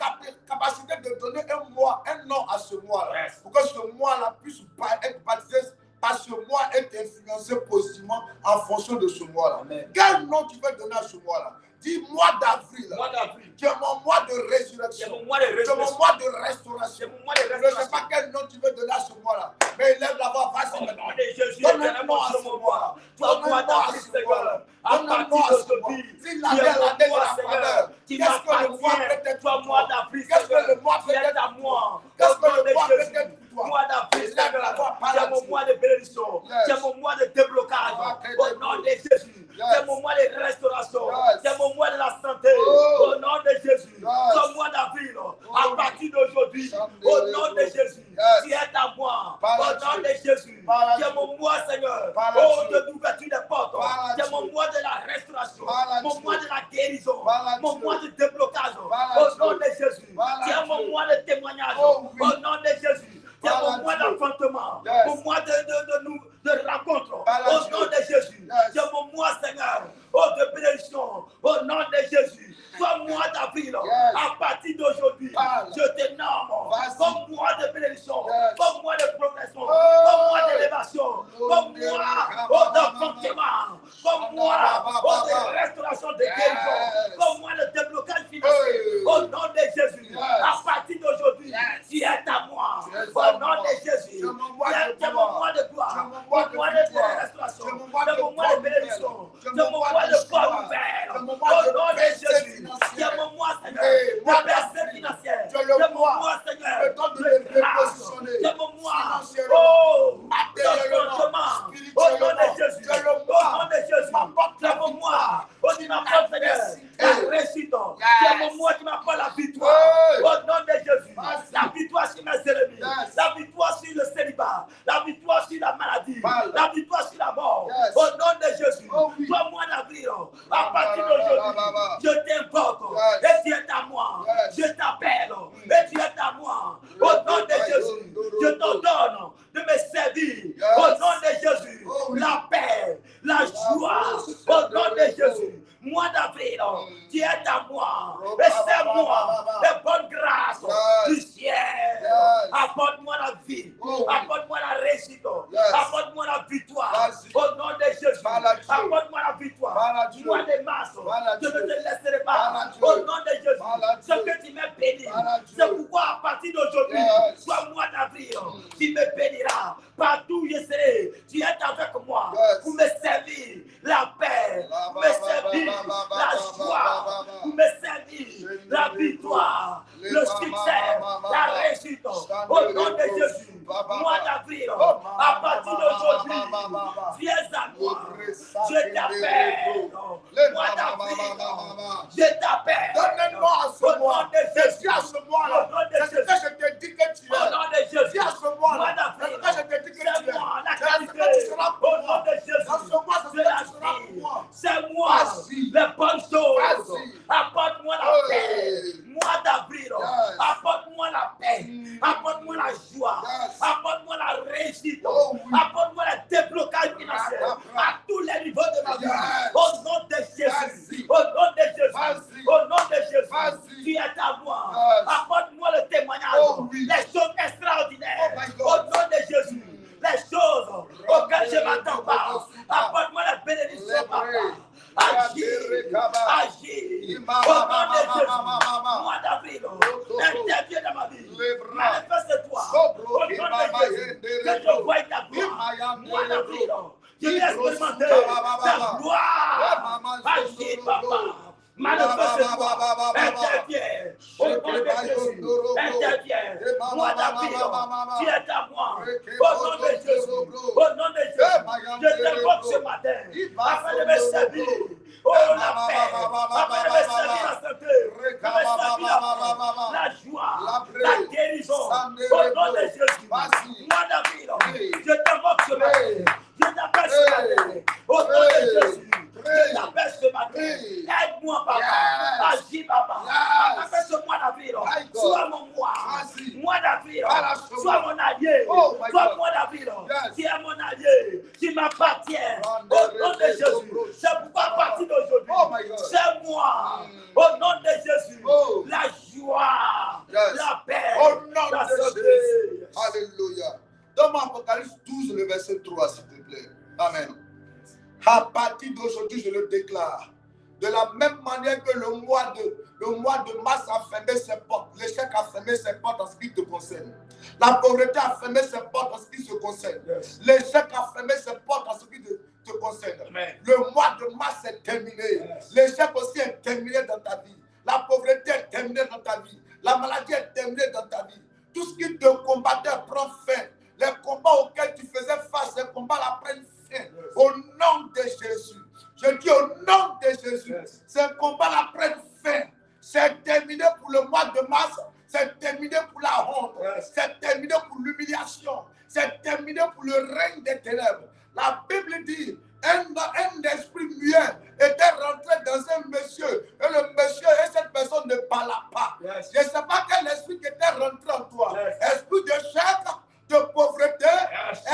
capacité de donner un mois, un nom à ce mois-là. Yes. Pour que ce mois-là puisse être baptisé, parce que ce mois est influencé positivement en fonction de ce mois-là. Amen. Quel nom tu veux donner à ce mois-là? Dis mois d'avril. Mois d'avril. Tu es mon mois de C'est résurrection. mon mois de C'est mon résurrection. mois de C'est restauration. mon mois de Je ne sais restauration. pas quel nom tu veux donner à ce mois-là. Mais lève la voix, vas-y Au maintenant. nom de Jésus, Donne un éternel, nom mon à Dieu, ce mon mois. roi. Toi, Donne un moi, nom dans à ce ce Seigneur. mois. À Donne un nom partir à ce mois. d'aujourd'hui, Si tu la es belle mon année de mois, la Seigneur. faveur, Tu qu'est-ce que le mois peut m'appartiens. être Toi, pour mois toi? d'avril, Qu'est-ce que le Seigneur. mois Tu peut es être à pour moi. toi? Qu'est-ce Au que nom le de mois peut Jésus. être pour toi? Mois d'avril, Lève la Seigneur. voix, parle C'est à mon Dieu. mois de bénédiction. Yes. C'est mon mois de déblocage. Au nom de Jésus. Yes. C'est mon mois de restauration. Yes. C'est mon mois de la santé. Oh. Au nom de Jésus. Yes. Ce mois d'avril, à partir d'aujourd'hui, au nom de Jésus, Yes. tu es à moi. Parle à Au nom Dieu. de Jésus. Parle à C'est Dieu. mon mois, Seigneur. Parle à Oh, Dieu. de l'ouverture des portes. Parle à C'est mon Dieu. mois de la restauration. Parle à Mon Dieu. mois de la guérison. Parle à Mon Dieu. mois de déblocage. Parle à Au nom Dieu. de Jésus. Parle à C'est mon Dieu. mois de témoignage. Oh, oui. Au nom de Jésus. C'est Parle à mon mois Dieu. d'enfantement. Yes. Mon mois de rencontre. Parle à Au Dieu. nom de Jésus. Yes. C'est mon mois, Seigneur. Oh, de bénédiction. Au nom de Jésus. Comme mois d'avril. Yes. À partir d'aujourd'hui. Parle. Je te nomme. Vas-y. Comme mois de bénédiction. Yes. Comme mois de progression. Oh. Comme mois d'élévation. Oh, Comme Dieu. mois d'enfantement. Comme mois de restauration de guérison. Yes. Comme mois de déblocage financier. Hey. Au nom de Jésus. Yes. À partir d'aujourd'hui. Yes. Tu es à moi. Tu es Au à nom moi. de Jésus. C'est mon mois de C'est mon gloire. mois de gloire. C'est mon mois de Mon mois victoire. de restauration. C'est mon mois C'est de mon mois de bonne bénédiction. nouvelle. C'est mon mois de bonne d'espoir. nouvelle. C'est mon Au mois de nom de percée Jésus. financière. C'est mon mois, Seigneur. Hey, De mois percée d'avril. financière. Tu es C'est le mon mois. mois, Seigneur. Le temps de De me grâce. repositionner. C'est mon mois. Financièrement, Oh, matériellement, d'enfantement. Au nom spirituellement. de Jésus. Tu es le Au mois. nom de Jésus. M'apporte C'est la mon victoire. mois. Oh, tu m'apportes, Seigneur, la réussite. Yes. C'est mon mois qui m'apporte la victoire. Hey. Au nom de Jésus. Vas-y. La victoire sur mes ennemis. Yes. La victoire sur le célibat. La victoire sur la maladie. Parle. La victoire sur la mort. Yes. Au nom de Jésus. Oh oui. Toi, mois d'avril, à partir d'aujourd'hui, je t'invoque. Yes. Et tu es à moi. Yes. Je t'appelle. Et tu es à moi. Au nom de Jésus. Je t'ordonne de me servir. Yes. Au nom de Jésus. Oh Au nom de Jésus. Ce que tu m'as béni. C'est pourquoi à partir d'aujourd'hui, soit mois d'avril, tu me béniras. Partout où je serai, tu es avec moi pour me servir la paix, pour me servir la joie, pour me servir la victoire, le succès, la réussite. Au nom de Jésus, mois d'avril, à partir d'aujourd'hui, viens à moi. Je t'appelle. Mois d'avril, je t'appelle. Donne-moi à ce mois. Jésus à ce mois-là. C'est ce que je te dis que tu es. Au nom de Jésus. À ce mois-là. C'est ce que je te dis que tu es. C'est moi la qualité. Tu seras pour Au nom moi. de Jésus. Dans ce mois, c'est de ce la que tu seras pour vie. moi. C'est moi. Vas-y. Les bonnes choses. Vas-y. Apporte-moi la paix. Mois d'avril. Yes. Apporte-moi la paix. Apporte-moi la joie. Yes. Apporte-moi la réussite. Oh, oui. Apporte-moi le déblocage financier à tous les niveaux de ma vie. Yes. Au nom de Jésus. Vas-y. Au nom de Jésus. Vas-y. Au nom de Jésus. Vas-y. Tu es à moi. Yes. Apporte-moi le témoignage. Oh, oui. Les choses extraordinaires. Oh, my Au God. nom de Jésus. Les choses auxquelles je ne m'attends pas. Apporte-moi la bénédiction, papa. Agis. Agis. Au nom de Jésus. Mois d'avril. Interviens dans ma vie. Manifeste-toi. Au nom de Jésus. Que je voie ta gloire. Mois d'avril. Je vais expérimenter ta gloire. Agis, papa. Manifeste-toi. Interviens. Au nom de Jésus. Interviens. Mois d'avril. Tu es à moi. Au nom de Jésus. Au nom de Jésus. Je t'invoque ce matin. Afin de me servir. Oh, la paix. Afin de me servir la santé. De me servir la joie. La guérison. Au nom de Jésus. Mois d'avril. Je t'invoque ce matin. Je t'appelle ce matin. Au nom de Jésus. Je t'appelle ce matin. Aide-moi, papa. Agis, papa. Après ce mois d'avril, sois mon mois. Mois d'avril, sois mon allié. Sois mois d'avril. Tu es mon allié. Tu m'appartiens. Au nom de Jésus. C'est pourquoi à partir d'aujourd'hui, c'est moi. Au nom de Jésus. La joie. La paix. Au nom la de santé. Jésus. Alléluia. Donne-moi Apocalypse 12, le verset 3, s'il te plaît. Amen. À partir d'aujourd'hui, je le déclare. De la même manière que le mois de mars a fermé ses portes, l'échec a fermé ses portes en ce qui te concerne. La pauvreté a fermé ses portes en ce qui se concerne. L'échec a fermé ses portes en ce qui te concerne. Amen. Le mois de mars est terminé. L'échec aussi est terminé dans ta vie. La pauvreté est terminée dans ta vie. La maladie est terminée dans ta vie. Tout ce qui te combattait prend fin. Les combats auxquels tu faisais face, ces combats-là prennent fin. Au nom de Jésus. Je dis au nom de Jésus. Ces combats-là prennent fin. C'est terminé pour le mois de mars. C'est terminé pour la honte. C'est terminé pour l'humiliation. C'est terminé pour le règne des ténèbres. La Bible dit, un esprit muet était rentré dans un monsieur. Et le monsieur et cette personne ne parlaient pas. Je ne sais pas quel esprit était rentré en toi. Esprit de chèque, de pauvreté,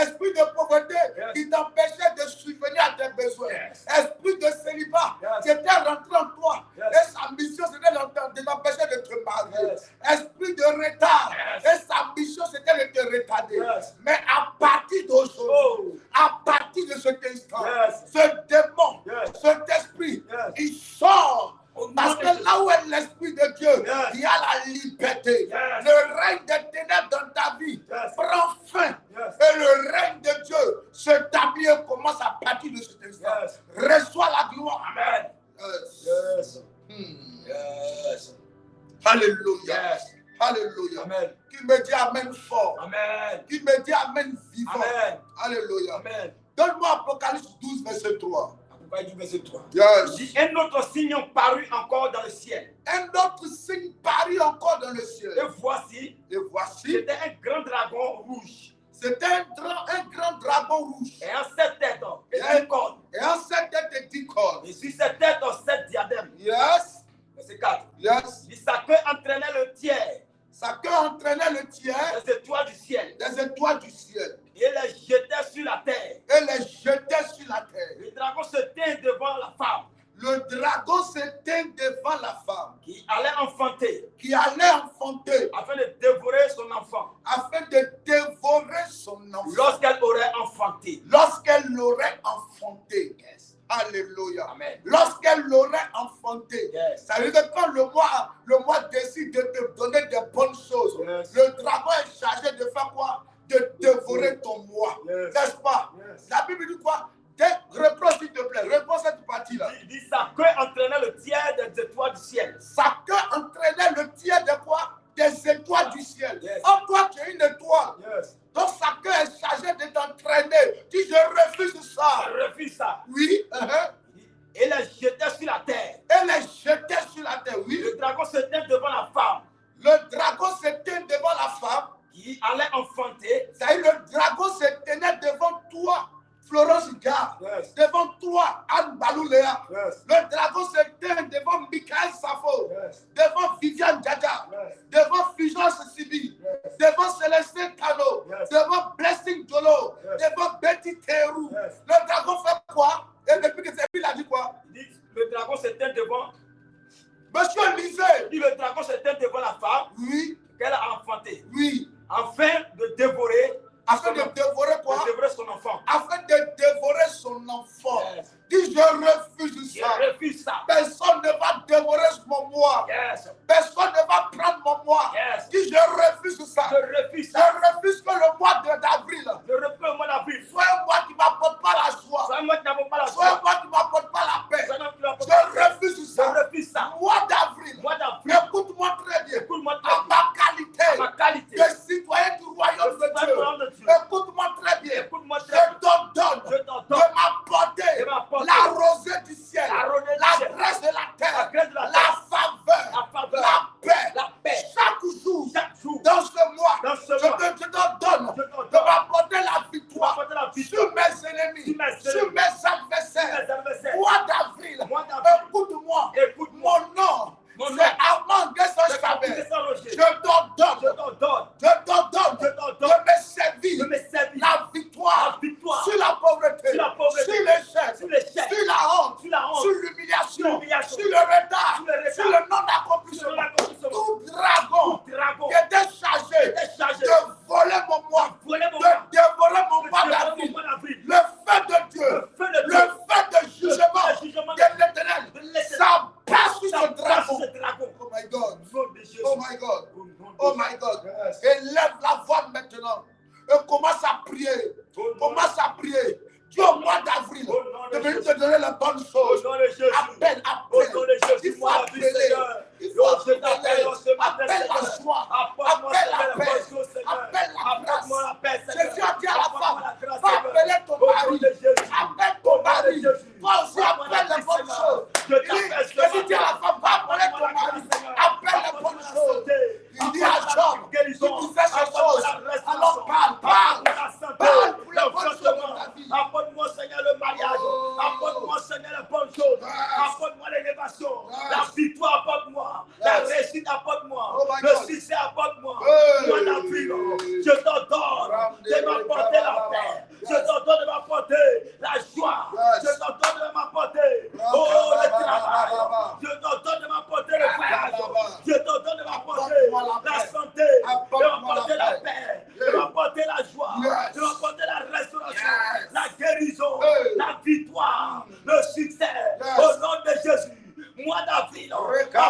esprit de pauvreté qui t'empêchait de subvenir à tes besoins. Esprit de célibat qui était rentré en toi. Et sa mission c'était de t'empêcher de te marier. Esprit de retard. Et sa mission c'était de te retarder. Mais à partir d'aujourd'hui, à partir de cet instant, ce démon, cet esprit, il sort. Parce que là où est l'Esprit de Dieu, il y a la liberté. Le règne des ténèbres dans ta vie prend fin. Et le règne de Dieu s'établit et commence à partir de cet instant. Reçois la gloire. Amen. Alléluia. Alléluia. Amen. Qui me dit Amen fort. Amen. Qui me dit Amen vivant. Amen. Alléluia. Amen. Donne-moi Apocalypse 12, verset 3. Verset 3. Yes. Un autre signe parut encore dans le ciel. Un autre signe parut encore dans le ciel. Et voici, c'était un grand dragon rouge. C'était un grand dragon rouge. Et en sept têtes, et 10 cornes. Et en 7 têtes et 10 cornes. Et sur cette tête, 7 diadèmes. Yes. Verset 4. Yes. Sa queue entraînait le tiers. Sa queue entraînait le tiers des étoiles du ciel. des étoiles du ciel. Et les jetait sur la terre. Et les jetait sur la terre. Le dragon se tint devant la femme. Le dragon se tint devant la femme. Qui allait enfanter. Qui allait enfanter. Afin de dévorer son enfant. Afin de dévorer son enfant. Lorsqu'elle aurait enfanté. Lorsqu'elle l'aurait enfanté. Yes. Alléluia. Amen. Lorsqu'elle l'aurait enfanté. Yes. Ça veut dire que quand le mois décide de te donner des bonnes choses, le dragon est chargé de faire quoi? De dévorer ton mois. N'est-ce pas? La Bible dit quoi? Reprends s'il te plaît. Reprends cette partie-là. Il dit sa queue entraînait le tiers des étoiles du ciel. Sa queue entraînait le tiers de quoi? Des étoiles du ciel. Oh, toi, tu es une étoile. Donc sa queue est chargée de t'entraîner. Dis, je refuse ça. Je refuse ça. Oui. Et les jetait sur la terre. Et les jetait sur la terre, oui. Le dragon se tient devant la femme. Le dragon se tient devant la femme. Qui allait enfanter. C'est-à-dire le dragon se tenait devant toi, Florence Gare. Devant toi, Anne Balouléa. Le dragon se tient devant Michael Safo. Devant Viviane Djadja. Devant Fulgence Sibi. Devant Célestin Kano. Devant Blessing Dolo. Devant Betty Terou. Le dragon fait quoi? Et depuis que c'est lui, il a dit quoi? Il dit, le dragon se tient devant. Monsieur Lisée. Il dit, le dragon se tient devant la femme. Oui. Qu'elle a enfantée. Oui. Afin de dévorer. Afin de dévorer quoi? De dévorer son enfant. Afin de dévorer son enfant. Dis, je refuse ça. Je refuse ça. Personne ne va dévorer mon moi. Personne ne va prendre mon moi. Dis, je refuse ça. Je refuse ça. Je refuse que le mois d'avril. Je refuse le mois d'avril. Soit un mois qui ne m'apporte pas la joie. Soit un mois qui n'apporte pas la joie. Soit un mois qui ne m'apporte pas la paix. Je refuse ça. Je refuse ça. Mois d'avril. Écoute-moi très bien. Écoute-moi très bien. À ma qualité. De citoyen du royaume de Dieu. Écoute-moi très bien. Je t'en donne de m'apporter la rosée du ciel, la graisse de la terre, la faveur, la paix. Chaque jour, dans ce mois, je te donne de m'apporter la victoire sur mes ennemis, sur mes adversaires. Mois d'avril, écoute-moi, mon nom. C'est Armand Guesson Chabert. Je t'en donne de me servir la victoire sur la pauvreté, sur l'échec, sur la honte, sur l'humiliation, sur le retard, sur le non-accomplissement. Tout dragon qui était chargé de voler mon moi, de dévorer mon mois d'avril, le feu de Dieu, le feu de jugement de l'Éternel, ça passe sur ce dragon. Oh my God. Oh my God. Oh my God. Et lève la voix maintenant. Et commence à prier. Commence à prier. Dieu au mois d'avril, de venir te donner les bonnes choses. Appelle. Il faut appeler. Il faut appeler. Appelle la joie. Appelle la paix. Appelle la grâce. Jésus a dit à la femme, va appeler ton mari. Appelle ton mari. Toi aussi appelle les bonnes choses. Jésus dit à la femme, va appeler ton mari. Appelle les bonnes choses. Il dit à Job, si tu fais ces choses, alors parle pour les bonnes choses de ta vie. Apporte-moi, Seigneur, le mariage. Apporte-moi, Seigneur, les bonnes choses. Apporte-moi l'élévation. La victoire, apporte-moi. La réussite, apporte-moi. Le succès, apporte-moi. Moi, d'avril, je t'ordonne de m'apporter la paix. Je t'ordonne de m'apporter la joie. Je t'ordonne de m'apporter le travail. Je t'ordonne de m'apporter le voyage. Je t'ordonne de m'apporter la santé. De m'apporter la paix. De m'apporter la joie. De m'apporter la restauration. La guérison, la victoire, le succès, au nom de Jésus. Moi, d'avril, à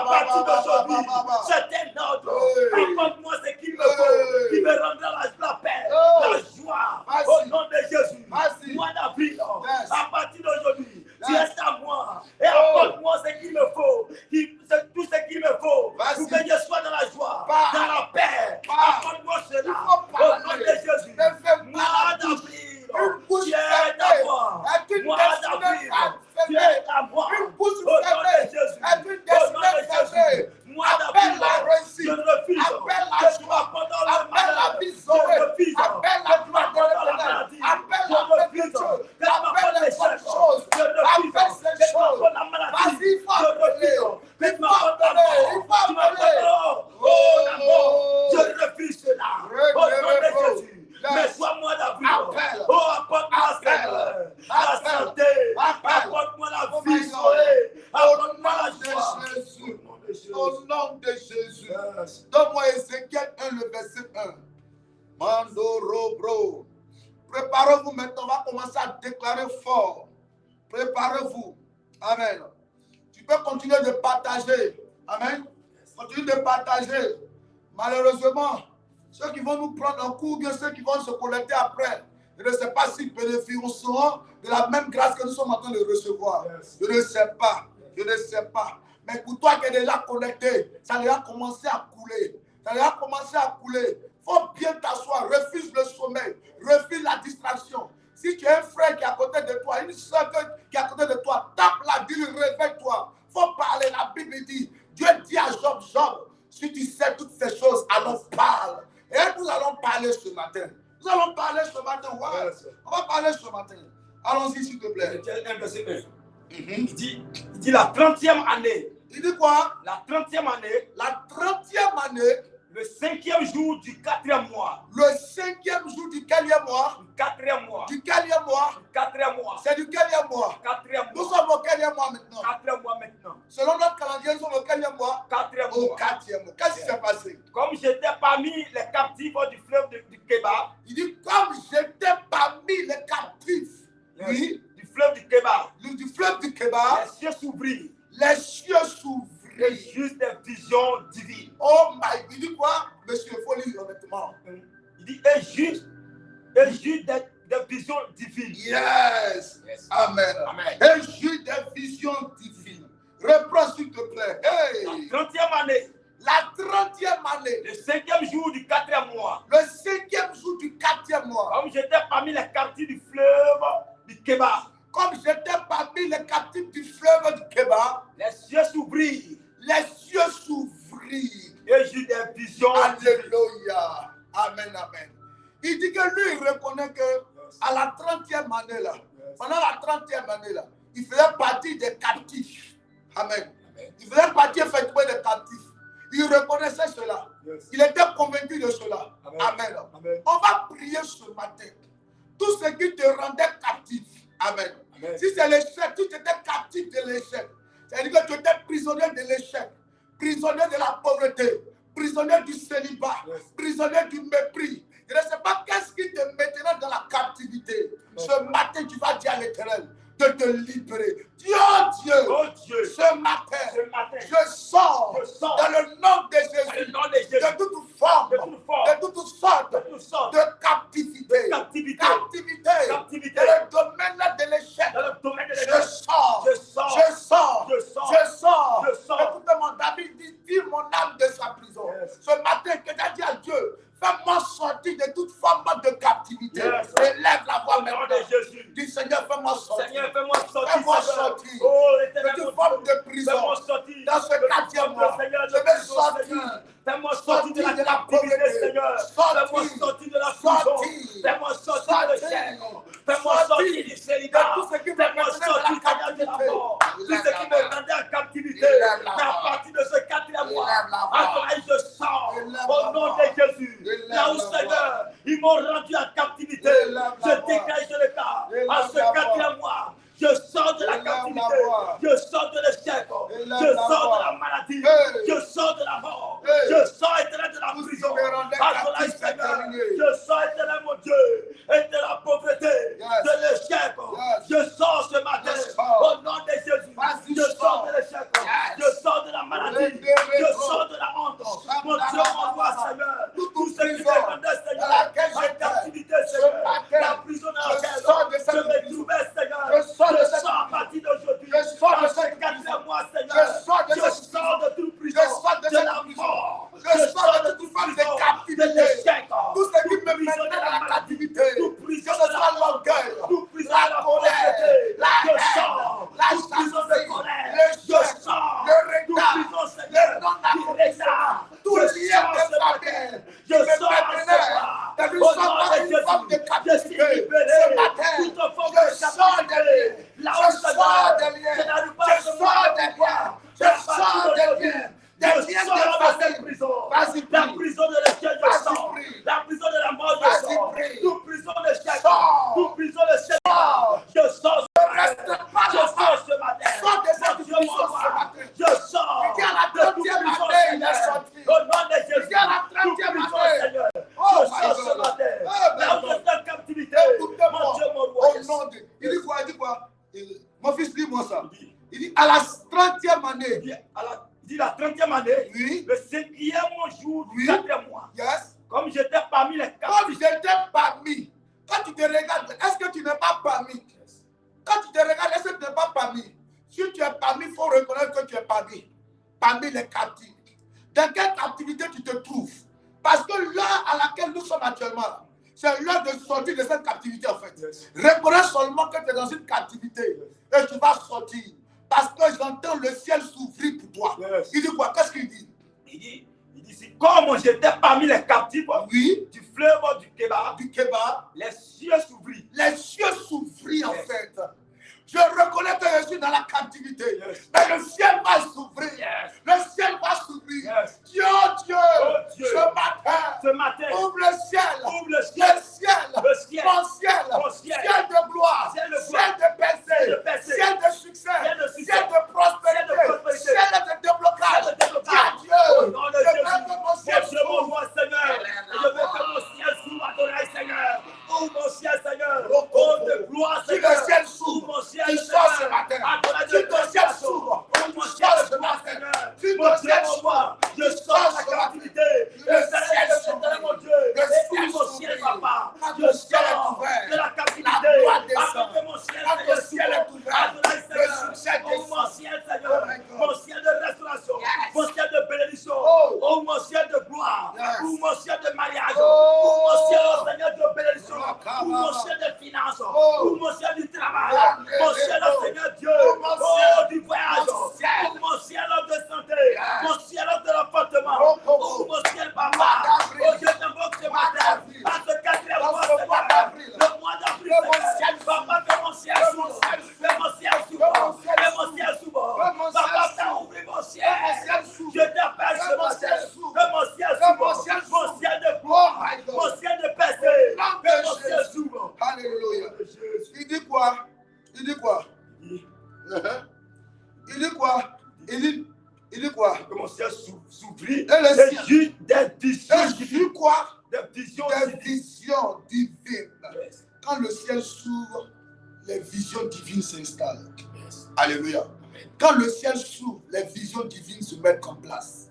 partir d'aujourd'hui, c'est un ordre. Apporte-moi ce qu'il me faut, qui me rendra la paix, la joie, au nom de Jésus. Moi, d'avril, à partir d'aujourd'hui, tu es à moi et apporte-moi ce qu'il me faut, tout ce qu'il me faut pour que je sois dans la joie, dans la paix. Apporte-moi cela, au nom de Jésus. Moi, d'avril, tu es à moi. Moi, d'avril, tu es à moi. Au nom de Jésus. Au nom de Jésus. Moi, d'avril, je refuse. Que tu m'apportes le malheur. Je refuse. Que tu m'apportes la maladie. Je refuse. Que tu m'apportes les choses. Je refuse. Que tu m'apportes la maladie. Je refuse. Que tu m'apportes la mort. Tu m'apportes la mort. Je refuse cela. Au nom de Jésus. Mais sois-moi d'avril. Oh, apporte-moi la santé. Apporte-moi la vie. Apporte-moi la joie. Au nom de Jésus. Donne-moi Ézéchiel 1, le verset 1. Mandoro, bro. Préparez-vous maintenant. On va commencer à déclarer fort. Préparez-vous. Amen. Tu peux continuer de partager. Amen. Continue de partager. Malheureusement, ceux qui vont nous prendre en cours, bien ceux qui vont se connecter après, je ne sais pas s'ils bénéficieront de la même grâce que nous sommes en train de recevoir. Je ne sais pas. Je ne sais pas. Mais pour toi qui es déjà connecté, ça a déjà commencé à couler. Ça a déjà commencé à couler. Il faut bien t'asseoir. Refuse le sommeil. Refuse la distraction. Si tu as un frère qui est à côté de toi, une soeur qui est à côté de toi, tape-la, dis-lui, réveille-toi. Il faut parler. La Bible dit, Dieu dit à Job, Job, si tu sais toutes ces choses, alors parle. Et nous allons parler ce matin. Nous allons parler ce matin. Ouais. On va parler ce matin. Allons-y, s'il te plaît. Un verset 1. Il dit la 30e année. Il dit quoi? La 30e année. La 30e année. Le 5e jour du 4e mois. Le 5e jour du 4e mois. Du 4e mois. Du 4e mois. Du 4e mois. C'est du 4e mois. 4e mois. Nous sommes au 4e mois maintenant. 4e mois maintenant. Selon notre calendrier, nous sommes au 4e mois. 4e Au mois. 4e mois. Qu'est-ce qui s'est passé? Comme j'étais parmi les captifs du fleuve du Kébar. Il dit, comme j'étais parmi les captifs. Oui. Du fleuve du Kébar. Du fleuve du Kébar. Les cieux s'ouvrirent. Les cieux s'ouvrirent. Et juste des visions divines. Oh my, il dit quoi? Monsieur, il faut lire honnêtement. Il dit, et juste des visions divines. Yes. Amen. Amen. Et juste des visions divines. Reprends s'il te plaît. Hey. La 30e année. La 30e année. Le 5e jour du 4e mois. Le 5e jour du 4e mois. Comme j'étais parmi les captifs du fleuve du Kébar. Comme j'étais parmi les captifs du fleuve du Kébar. Les cieux s'ouvrirent. Les cieux s'ouvrirent. Et j'ai des visions. Alléluia. Amen, amen. Il dit que lui, il reconnaît que à la 30e année là, pendant la 30e année là, il faisait partie des captifs. Amen. Il faisait partie effectivement des captifs. Il reconnaissait cela. Il était convaincu de cela. Amen. On va prier ce matin. Tout ce qui te rendait captif. Amen. Si c'est l'échec, tu étais captif de l'échec. C'est-à-dire que tu étais prisonnier de l'échec, prisonnier de la pauvreté, prisonnier du célibat, prisonnier du mépris. Je ne sais pas qu'est-ce qui te mettra dans la captivité. Ce matin, tu vas dire à l'Éternel de te libérer. Dieu, ce matin, je sors dans le nom de Jésus, de toute forme, de toute sorte de captivité. Captivité dans le domaine de l'échec. Je sors. Écoutez-moi, David dit mon âme de sa prison. Ce matin, que tu as dit à Dieu, fais-moi sortir de toute forme de captivité. Élève la voix maintenant. Dis Seigneur, fais-moi sortir. Fais-moi sortir de toute forme de prison. Dans ce 4e mois, je vais sortir. Fais-moi sortir de la pauvreté, Seigneur. Fais-moi sortir de la prison. Fais-moi sortir de l'échec. Fais-moi sortir du célibat. Fais-moi sortir de la mort. Tout ce qui me rendait en captivité. Mais à partir de ce 4e mois, je sors au nom de Jésus. Là où, Seigneur, ils m'ont rendu en captivité. Je dégage le cas. À ce 4e mois, je sors de la captivité. Je sors de l'échec. Je sors de la maladie. Je sors de la mort. Je sors éternel de la prison. Je sors éternel, mon Dieu, et de la pauvreté, de l'échec. Je sors ce matin au nom de Jésus. Je sors de l'échec. Je sors de la maladie. Je sors de la honte. Mon Dieu, mon roi, Seigneur. Tout ce qui dépendait, Seigneur, en captivité, Seigneur. La prison dans laquelle je me trouvais, Seigneur. Je sors à partir d'aujourd'hui. Je sors de ce 4e mois, Seigneur. Je sors de toute prison, de la mort. Je sors de toute forme de captivité. De l'échec. Tout ce qui me mettait dans la captivité. Que ce soit l'orgueil, la colère, la haine, la jalousie, le sort, le retard, le non-accomplissement, tout lien de famille. Je sors de une forme de captivité. Ce matin, je sors de liens. Je sors des liens. Je sors des liens. Je sors des liens. Des liens de famille. Vas-y, la prison de l'échec, je sors. La prison de la mort, je sors. Toute prison de l'échec. Toute prison de l'échec. Je sors. Je sors ce matin. Sors de cette prison ce matin. Je sors. De toute prison, Seigneur. Au nom de Jésus. Toute prison, Seigneur. Je sors ce matin. Là où je suis en captivité. Mon Dieu, mon roi. Au nom de... Il dit quoi? Mon fils, dis-moi ça. Il dit à la 30e année, Oui. le 5e jour du Oui. 4e mois, Yes. comme j'étais parmi les Comme captifs, j'étais parmi, quand tu te regardes, est-ce que tu n'es pas parmi? Quand tu te regardes, est-ce que tu n'es pas parmi? Si tu es parmi, il faut reconnaître que tu es parmi les captifs. Dans quelle captivité tu te trouves? Parce que l'heure à laquelle nous sommes actuellement, c'est l'heure de sortir de cette captivité en fait. Reconnais seulement que tu es dans une captivité et tu vas sortir. Parce que j'entends le ciel s'ouvrir pour toi. Il dit quoi? Qu'est-ce qu'il dit? il dit, si comme j'étais parmi les captifs, Oui, du fleuve du Kéba, les cieux s'ouvrirent. les cieux s'ouvrirent en fait. Je reconnais que je suis dans la captivité. Mais le ciel va s'ouvrir. Le ciel va s'ouvrir. Dieu, ce matin, ouvre le ciel. Le ciel. Mon ciel. Ciel de gloire. Ciel de percée. Ciel de succès. Ciel de prospérité. Ciel de déblocage. Dieu. Je veux que mon ciel s'ouvre. Seigneur. Je veux que mon ciel s'ouvre à ton oreille, Seigneur. Ouvre mon ciel, Seigneur. Oh, de gloire, Si Seigneur. le ciel s'ouvre, tu sors ce matin. Si ton ciel s'ouvre, tu sors ce matin. Si ton ciel s'ouvre, je sors de la captivité. Le ciel s'ouvre. Mon Dieu. Le ciel Mon ciel, s'ouvre. papa. Quand Je le ciel est sors ouvert, de la la captivité. gloire descend. Afin que mon ciel, Quand le ciel est ouvert, le succès oh, mon descend. ciel, Seigneur. Oh my God. Mon ciel de restauration. Yes. Mon ciel de bénédiction. Oh. Oh, mon ciel de gloire. Yes. Oh, mon ciel de mariage. Oh. Oh, mon ciel, oh, Seigneur, de bénédiction. Rakaba. Oh, mon ciel de finance. Oh. Oh, mon ciel du travail. Yes. Mon ciel, oh, Seigneur Dieu. Oh, mon ciel. Oh, du voyage. Mon ciel. Oh, mon ciel de santé. Yes. Mon ciel de l'appartement. Oh, oh, Oh, oh. mon ciel, papa. Mois d'avril. Oh, je t'invoque ce Mois matin. d'avril. À ce 4e Dans mois, ce mois d'avril. le mois d'avril, Que mon Seigneur. ciel Papa, que mon ciel Que mon s'ouvre. ciel Que mon ciel s'ouvre. Que mon ciel Que mon ciel s'ouvre. Que mon ciel Papa, s'ouvre. fais ouvrir mon ciel. Que mon ciel s'ouvre. Je t'appelle Que ce mon matin. ciel s'ouvre. Que mon ciel Que s'ouvre. mon ciel Mon s'ouvre. ciel de Oh gloire. my God. Mon ciel de percée. Nom de Que mon ciel Jésus. s'ouvre. Alléluia. Il dit quoi? Il dit quoi? Il dit quoi? Il dit quoi? Que mon ciel s'ouvrit. Et le Et ciel. juste des visions Et divines. sur quoi? Des visions Des divines. visions divines. Yes. Quand le ciel s'ouvre, les visions divines s'installent. Yes. Alléluia. Quand le ciel s'ouvre, les visions divines se mettent en place.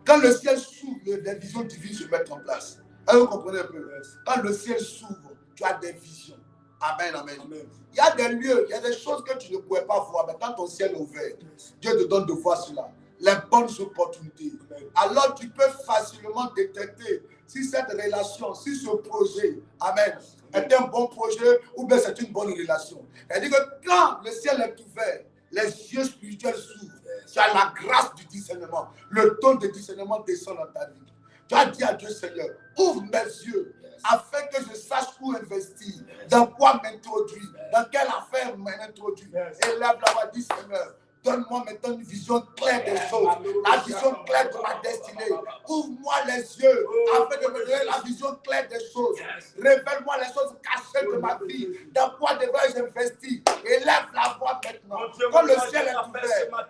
Quand le ciel s'ouvre, les visions divines se mettent en place. Est-ce que vous comprenez un peu? Quand le ciel s'ouvre, tu as des visions. Amen, amen. Amen. Il y a des lieux, il y a des choses que tu ne pouvais pas voir, mais quand ton ciel est ouvert, Dieu te donne de voir cela. Les bonnes opportunités. Alors tu peux facilement détecter si cette relation, si ce projet, amen, est un bon projet ou bien c'est une bonne relation. C'est-à-dire que quand le ciel est ouvert, les yeux spirituels s'ouvrent. Tu as la grâce du discernement. Le don de discernement descend dans ta vie. Tu as dit à Dieu, Seigneur, ouvre mes yeux afin que je sache où investir, dans quoi m'introduire, dans quelle affaire m'introduire. Et lève la voix, dis, Seigneur, donne-moi maintenant une vision claire des choses, la vision claire de ma destinée. Ouvre-moi les yeux afin de me donner la vision claire des choses. Révèle-moi les choses cachées de ma vie. Dans quoi devrais-je investir? Et lève la voix maintenant. Quand le ciel est ouvert,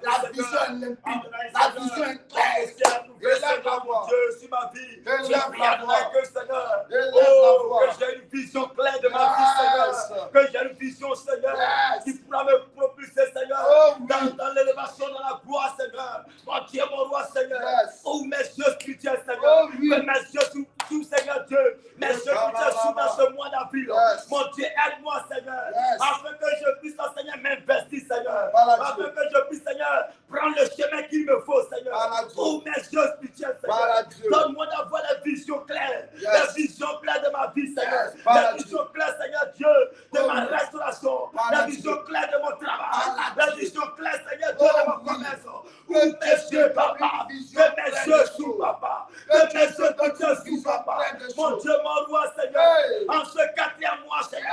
la vision est limpide, la vision est claire. Élève la voix. Dieu sur ma vie. Élève la voix. Que Seigneur. Élève Oh, la voix. que j'ai une vision claire de ma vie, Seigneur. Que j'ai une vision, Seigneur, qui pourra me propulser, Seigneur, Oh, oui. dans l'élévation, dans la gloire, Seigneur. Mon Dieu, mon roi, Seigneur. Yes. Oh, mes yeux spirituels, Seigneur. Oh, oui. Que mes yeux s'ouvrent, Seigneur Dieu. Mes yeux spirituels s'ouvrent dans ce mois d'avril. Yes. Mon Dieu, aide-moi, Seigneur. Yes. Afin que je puisse, Seigneur, m'investir, Seigneur. Voilà, Afin Dieu. que je puisse, Seigneur, prendre le chemin qu'il me faut, Seigneur. Voilà, Dieu. Oh, mes yeux spirituels, Voilà, Seigneur. Dieu. Donne-moi d'avoir la vision claire. Yes. La vision claire de ma vie, Seigneur. Yes. Voilà, La vision claire, Seigneur Dieu, de Oh, ma oui. restauration. Voilà, La vision Dieu. claire de mon travail. Voilà, La Dieu. vision claire, Seigneur Dieu, Oh, de mon oui. commerce. Que Oh, mes Dieu yeux, te papa. donne une vision Que mes claire yeux des s'ouvrent, choses. papa. Que Que Dieu mes te yeux donne une s'ouvrent, vision papa. claire des Mon choses. Dieu, mon roi, Seigneur. Hey. En ce 4e mois, Seigneur.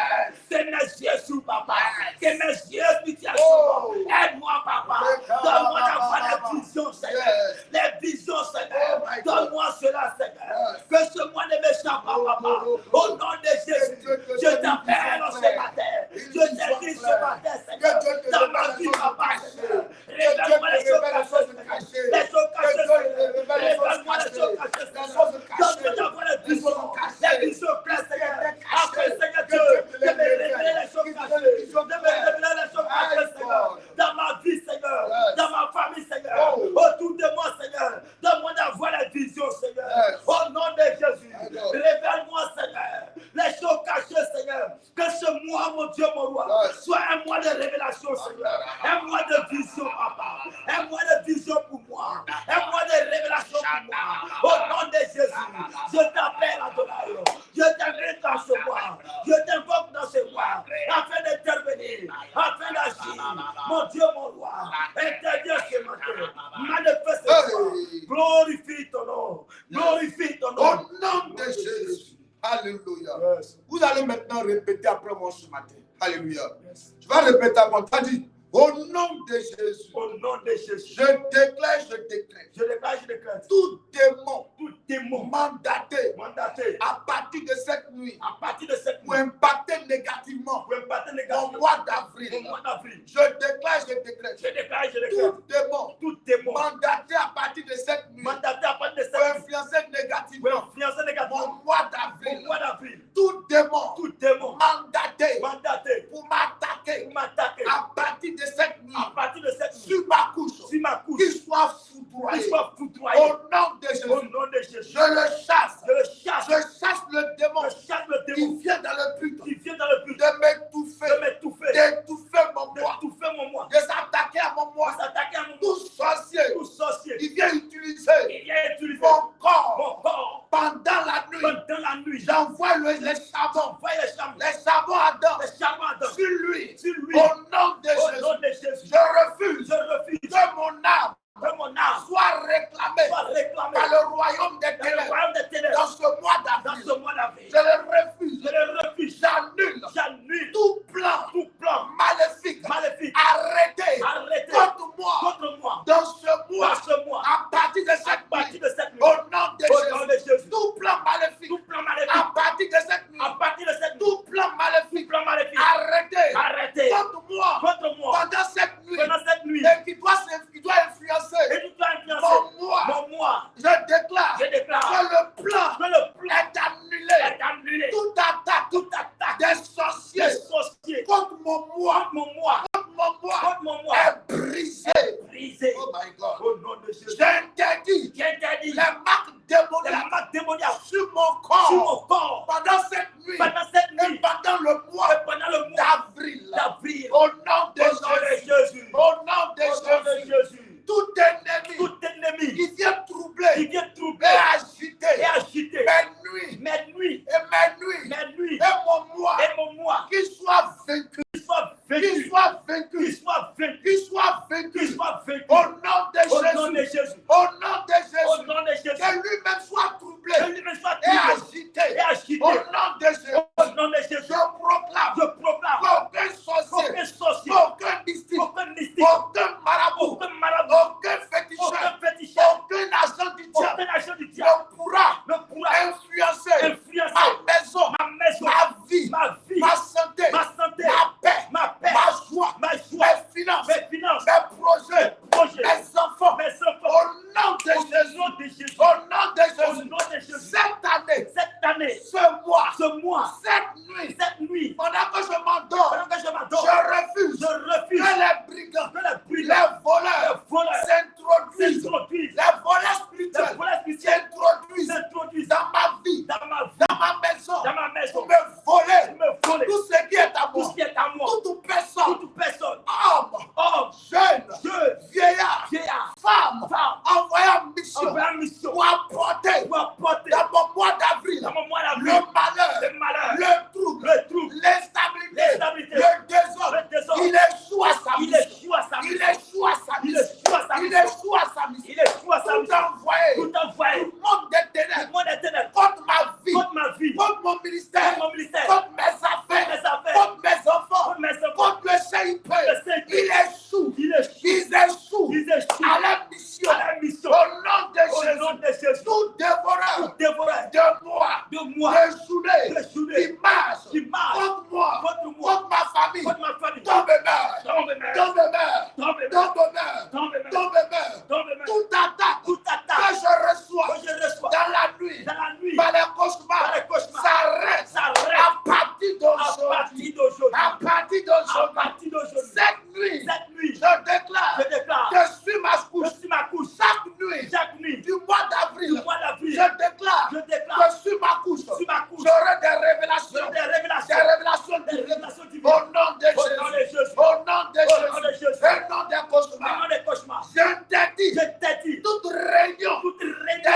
Que mes yeux s'ouvrent, papa. Yes. Que mes yeux spirituels Oh. s'ouvrent. Aide-moi, papa. Donne-moi d'avoir les visions, Seigneur. Yes. Les visions, Seigneur. Oh my God. Donne-moi cela, Seigneur. Yes. Que ce mois ne m'échappe pas, papa. Au nom de Jésus, Dieu te je donne une t'appelle vision ce claire. matin. Une Je vision t'écris ce claire. matin, Que Seigneur. Dieu te Dans donne ma les vie, choses papa, cachées. Seigneur. Que Dieu te Révèle-moi les choses révèle les cachées, choses Seigneur. cachées. Les choses Que cachées, Dieu Seigneur. révèle les choses Révèle-moi les choses cachées. cachées, Les Seigneur. choses cachées. Donne-moi d'avoir les Les visions. choses cachées. Les visions claires, Seigneur. Qui étaient Après, cachées. Seigneur Que Dieu, Dieu te de les me révéler révèle. les choses Qui te cachées. donne les visions De me claires. révéler les choses cachées, My Seigneur. God. Dans ma vie, Seigneur. Yes. Dans ma famille, Seigneur. Oh. Autour de moi, Seigneur. Dans Au nom de Jésus, je t'appelle Adonai. Je t'invite dans ce mois. Je t'invoque dans ce mois afin d'intervenir, afin d'agir. Mon Dieu, mon roi, interviens ce matin. Manifeste-toi. Glorifie ton nom. Glorifie ton nom. Au nom de Jésus. Alléluia. Yes. Vous allez maintenant répéter après moi ce matin. Alléluia. Je vais répéter avant. Tu as dit, au nom de Jésus. Au nom de Jésus. Je déclare. Je déclare. Tout démon Mandaté. à partir de cette nuit À partir de cette pour nuit. impacter négativement Pour impacter au négativement. mois d'avril. Au mois d'avril. Je déclare. Je déclare. Tout Tout démon. mandaté à partir de cette nuit Mandaté à partir de pour cette nuit. influencer Pour négativement influencer au négativement. mois Au mois d'avril. d'avril. Tout démon mandaté Mandaté. pour m'attaquer Pour m'attaquer. à partir de cette nuit À partir de cette nuit. sur ma couche, Sur ma couche. qu'il soit Qu'il foudroyé soit foudroyé. au nom de Au Jésus. nom de Jésus. Je le chasse. Je le chasse. Je chasse le démon Je chasse le qui démon vient dans le but qui vient dans le but de m'étouffer, de m'étouffer. d'étouffer mon moi, D'étouffer mon moi. de s'attaquer à mon De moi. s'attaquer à mon Tout sorcier tout sorcier. qui vient utiliser Il vient utiliser mon corps mon corps pendant la nuit. pendant la nuit. J'envoie les charbons, J'envoie les charbons ardents charbons ardents sur lui. sur lui. Au nom de Au nom Jésus, de Jésus. je refuse Je refuse que mon âme que mon âme soit réclamée soit réclamée par le royaume des dans le ténèbres royaume des ténèbres dans ce mois dans d'avril. ce mois d'avril. Je le refuse. Je le refuse. J'annule J'annule tout plan tout plan maléfique maléfique arrêté arrêté contre moi contre moi dans ce dans mois ce mois. à partir de À cette partir nuit. de cette nuit. Au nom de Au nom de Jésus. Jésus. Tout plan maléfique Tout plan maléfique. à partir de cette nuit. À partir de cette nuit. Tout plan maléfique Tout plan maléfique. arrêté Arrêtez. contre moi Contre moi. pendant cette nuit Pendant cette nuit. et qui doit influencer Et tu dois influencer mon moi. mon moi. Je déclare Je déclare que le plan que le plan est annulé. est annulé. Toute attaque Toute attaque des sorciers des sorciers contre mon moi, contre mon moi. Contre mon moi. est brisé. Brisé. Oh my God. Au nom de Jésus. J'interdis J'interdis les marques les démoniaques marques démoniaques sur mon corps sur mon corps pendant cette nuit pendant cette et nuit pendant le et mois pendant le mois d'avril. d'avril. Au nom de Au nom de Jésus. Jésus. Au nom de Au nom de Jésus. Jésus. Tout ennemi Tout ennemi qui vient qui troubler vient et troubler agiter et agiter mes nuits mes nuits et mon moi, et mon moi, qu'il soit vaincu, qu'il soit qu'il vaincu, soit qu'il vaincu, soit vaincu, qu'il soit qu'il vaincu. soit vaincu. Au nom de Au nom de Jésus. Jésus. Au nom de Au Jésus. nom de Jésus. Que lui-même soit troublé Que lui-même soit et troublé agité. et agité. Au nom de Jésus. Au nom de Jésus. Je proclame Je proclame qu'aucun sorcier, aucun sorcier, aucun mystique, aucun mystique, aucun marabout, aucun marabout, aucun féticheur, aucun féticheur, aucun agent du diable aucun agent du diable ne pourra ne pourra influencer influencer ma maison, ma maison, ma vie, ma santé, ma santé, ma paix, ma paix, ma joie, ma joie, mes finances, mes finances, mes projets, projets, mes enfants. mes Au enfants. nom de Au Jésus. nom de Jésus. Au nom de Au Jésus. nom de Jésus. Cette année, Cette année, ce mois, ce mois, cette nuit, pendant pendant que je m'endors, que je je m'adore, refuse je refuse que les brigands, que les les brigades, voleurs les voleurs s'introduisent, s'introduisent, les voleurs les spirituels voleurs spirituels s'introduisent s'introduisent dans ma vie, dans ma vie, dans ma maison, dans ma maison, pour me voler me voler tout ce qui est à tout moi, ce qui est à moi, toute personne, toute personne, homme, homme, jeune, jeune, vieillard, vieillard, femme, femme, envoyé en mission envoyé en mission pour apporter pour apporter dans mon mois d'avril dans mon mois le d'avril malheur, le malheur, le trouble, le trouble, l'instabilité, l'instabilité, le désordre. le désordre. Il échoue à sa Il mission. échoue à sa Il mission. échoue à sa Il mission. échoue à sa Il mission. échoue à sa mission. Il échoue à sa Tout mission. envoyé, Tout envoyé, tout le monde des tout ténèbres, le monde est ténèbres, contre ma vie, contre ma vie, contre mon ministère, contre mon ministère, contre mes contre affaires, mes affaires, contre mes enfants, contre mes enfants, contre le CIP. le CIP. Il échoue. il échoue, Ils échouent ils échouent à la mission. à la mission. Au nom de Au nom Jésus, de Jésus, tout dévoreur tout dévoreur de moi, de moi, de journée, de journée, qui marche qui marche contre moi, contre moi, contre ma famille, contre ma famille, tombe et meurt, tombe et meurt, tombe et meurt, tombe et meurt, tombe et meurt, tombe et meurt, tombe et meurt. tombe et meurt. Toute attaque Toute que attaque je reçois que je reçois dans la nuit, dans la nuit, par les par cauchemars, les cauchemars, s'arrête s'arrête à partir à d'aujourd'hui. partir d'aujourd'hui. À partir À d'aujourd'hui, partir d'aujourd'hui, cette nuit, cette nuit, je déclare je déclare que sur ma couche, que sur ma couche, chaque nuit chaque nuit du mois du d'avril, mois d'avril, je déclare je déclare que sur ma couche, sur ma couche, j'aurai des révélations, des révélations, des des divines. révélations divines. Au nom de Au nom de Jésus, Jésus, au nom de au nom de Jésus, Jésus, et non des au nom cauchemars, des cauchemars, j'interdis je t'ai dit, toute réunion toute réunion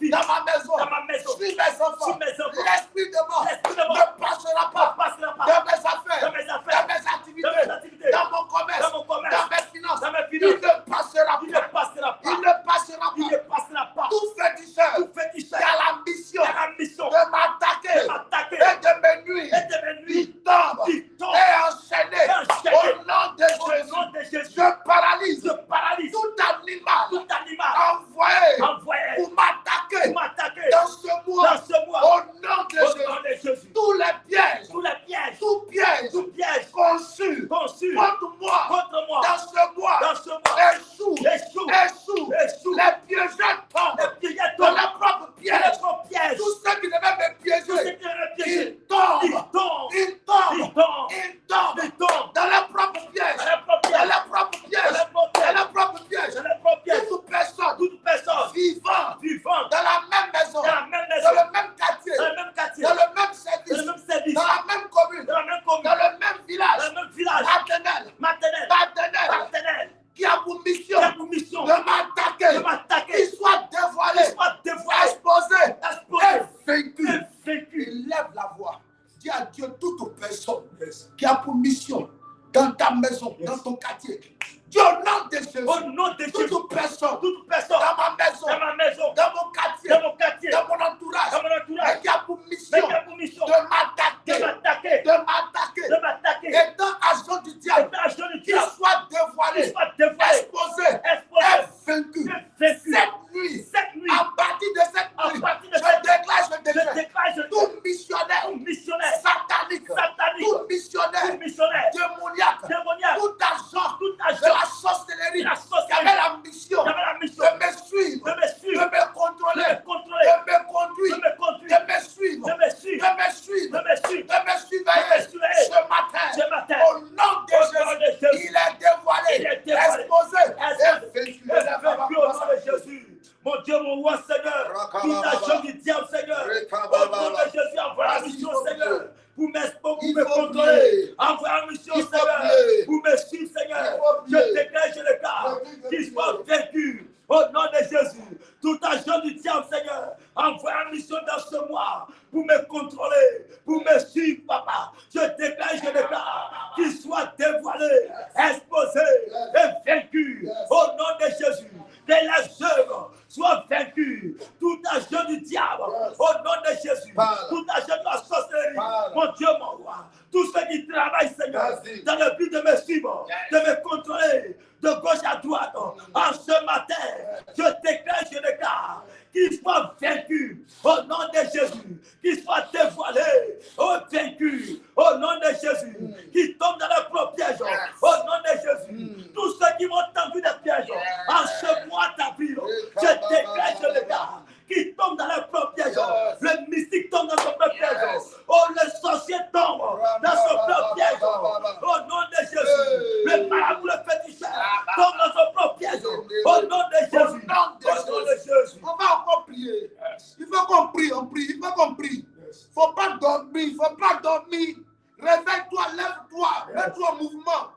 vie, dans ma maison, dans ma maison, sur mes enfants, sur mes enfants. l'esprit de mort L'esprit de mort ne passera pas ne passera pas dans mes affaires, dans mes affaires, dans mes dans activités, mes activités, dans mon commerce, dans mon commerce, dans mes finances. dans mes Il finances. ne passera Il pas. ne passera pas. Il ne passera Il pas. ne passera pas. Tout féticheur Tout qui féticheur a l'ambition qui a l'ambition de m'attaquer de m'attaquer et de me nuire, et de me nuire, il tombe il tombe et enchaîné et enchaîné. au nom de au Jésus. nom de Jésus. Je paralyse Je paralyse tout animal tout animal envoyé envoyé pour m'attaquer pour m'attaquer dans ce mois dans ce mois. au nom de Au Jésus. nom de Jésus. Tous les pièges, Tous les pièges, tout piège tout piège conçus conçus contre moi contre moi dans ce mois dans ce mois échoue, échoue, échoue. échoue. Les piégeurs tombent Les pièges dans tombent. leurs propres pièges. Les pièges. Tous ceux qui devaient me Tous ceux piéger, qui avaient piégé. ils tombent, Ils tombent. ils tombent, Ils tombent. ils tombent Ils tombent. dans leurs propres pièges, Dans les propres dans pièges. leurs propres pièges, Dans leurs propres dans pièges. leurs propres pièges. Dans les propres pièges. Toute personne Toute personne vivant vivante dans la même maison, dans la même dans maison, le même quartier, dans le même quartier, dans le même dans le service, même service, dans la même commune, dans la même commune, dans le même dans village, le même village, maternel, maternel, partenaire, qui a pour mission qui a pour mission de m'attaquer, de m'attaquer, qu'il soit dévoilé, soit dévoilé, exposé exposé, et vaincu. et vaincu. Il lève la voix. Dis à Dieu toute personne qui a pour mission dans ta maison, dans ton quartier. Dis au nom de Jésus. Au nom de Jésus, Toute personne toute personne dans ma maison, dans ma maison, dans mon quartier, dans mon quartier, dans mon entourage, dans mon entourage, mais qui a pour mais mission qui a pour mission de m'attaquer, de m'attaquer, de m'attaquer, de m'attaquer, étant agent du diable, étant agent du qu'il diable, soit qu'il dévoilé, soit dévoilé, exposé exposé, et vaincu. et vaincu. Cette nuit, Cette nuit, à partir de cette à nuit, partir de je cette déclare, je je déclare, déclare, tout missionnaire tout missionnaire, satanique, satanique, tout missionnaire tout missionnaire, démoniaque, démoniaque, tout agent tout de agent la sorcellerie de la qui sorcellerie, avait la mission qui avait la mission de me suivre, de me de suivre, me de contrôler, me contrôler, de me de conduire, me conduire, de me suivre, de me suivre, de me suivre, de me suivre, de me surveiller surveiller. ce matin. Ce matin, Au nom de au nom de Jésus, Jésus, il est dévoilé, il est dévoilé, exposé et vaincu vaincu. au nom de Jésus. Mon Dieu, mon roi, Seigneur, tout agent du diable, Seigneur, au nom de Jésus, envoie la mission, Seigneur, pour me contrôler, envoie la mission, Seigneur, pour me suivre, Seigneur. Je déclare, je déclare, qu'il soit vaincu. Au nom de Jésus, tout agent du diable, Seigneur, envoie la mission dans ce mois pour me contrôler, pour me suivre, Papa. Je déclare qu'il soit dévoilé, exposé et vaincu. Au nom de Jésus, que les œuvres soient vaincues. Tout agent du diable, au nom de Jésus, tout agent de la sorcellerie, mon Dieu, mon roi, tous ceux qui travaillent, Seigneur, dans le but de me suivre, de me contrôler, de gauche à droite, en ce matin, je déclare qu'il soit vaincu au nom de Jésus, qu'il soit dévoilé, vaincu au nom de Jésus, qu'il tombe dans le propre piège au nom de Jésus. Tous ceux qui m'ont tendu des pièges en ce mois d'avril, je déclare qu'il tombe dans le propre piège. Le mystique tombe dans son propre piège. Oh, le sorcier tombe dans son propre piège. Au nom de Jésus. Le marabout, le féticheur tombe dans son propre piège. Au nom de Jésus. Au nom de Jésus. On va encore prier. Il faut qu'on prie, il faut qu'on prie. Faut pas dormir, Réveille-toi, lève-toi, mets-toi en mouvement.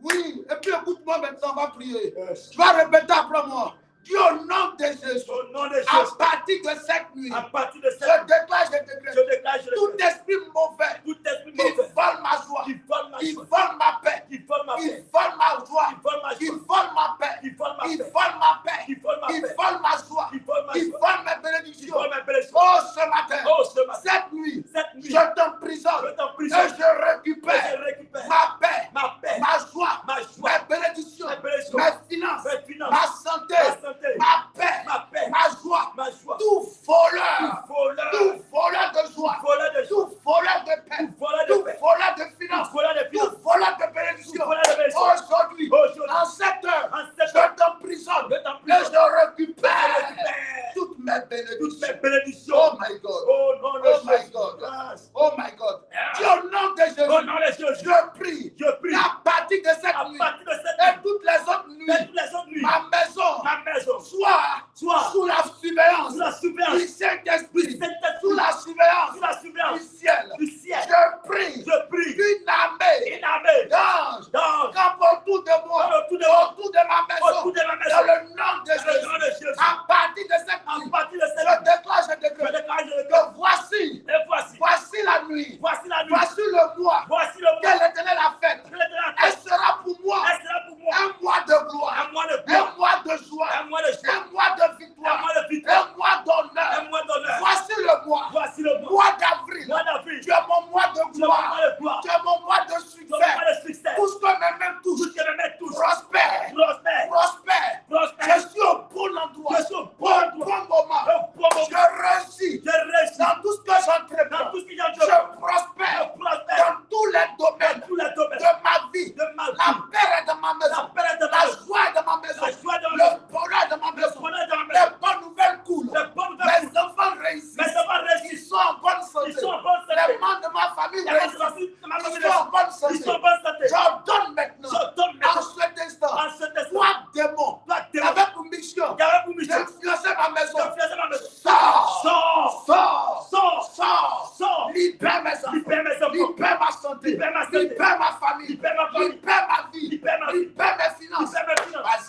Oui, et puis écoute-moi maintenant, on va prier. Tu vas répéter après moi. Dis au nom de Jésus. Au nom de Jésus. À partir de cette nuit, À partir de cette je déclare, tout déclare. esprit mauvais Tout esprit qui mauvais, vole ma joie, qui vole ma qui joie, vole ma paix, qui vole ma qui paix, vole ma joie, qui vole ma qui joie, vole ma paix, qui vole ma qui paix, vole ma paix, qui vole ma qui paix, vole ma joie, qui vole ma qui joie, vole mes qui bénédictions. vole mes bénédictions. Oh, ce matin, Oh, ce matin, cette nuit, cette nuit, je t'emprisonne je t'emprisonne, et je récupère je récupère ma paix, ma paix, ma joie, ma joie, mes bénédictions, mes bénédictions, mes finances, mes finances, ma santé, ma santé, ma paix, ma paix, ma joie, ma joie, tout voleur, tout voleur, tout voleur de joie, tout voleur de joie, tout voleur de paix, tout voleur de tout paix, voleur de tout finances, voleur de finances, tout voleur de tout bénédictions. voleur de bénédictions. Aujourd'hui, Aujourd'hui, en cette heure, en cette je heure, t'emprisonne je et t'emprisonne, je je récupère récupère toutes mes toutes mes bénédictions. bénédictions. Oh my God. Au nom de Oh my Jésus. God. Grâce. Oh my God. Dis au nom de Au Jésus, nom de Jésus. je prie. Je prie À partir de cette à nuit partir de cette et nuit toutes les autres et nuits, toutes les autres nuits, ma maison ma maison soit soit sous la surveillance sous la du surveillance Saint-Esprit, Saint-Esprit, sous la surveillance sous la du surveillance ciel. du ciel. Je prie Je prie qu'une armée une armée d'anges d'anges campe autour de moi, autour de moi, autour de ma maison, autour de ma dans maison. le nom de Dans le nom de Jésus. Jésus. À partir de cette À nuit, partir de cette je nuit,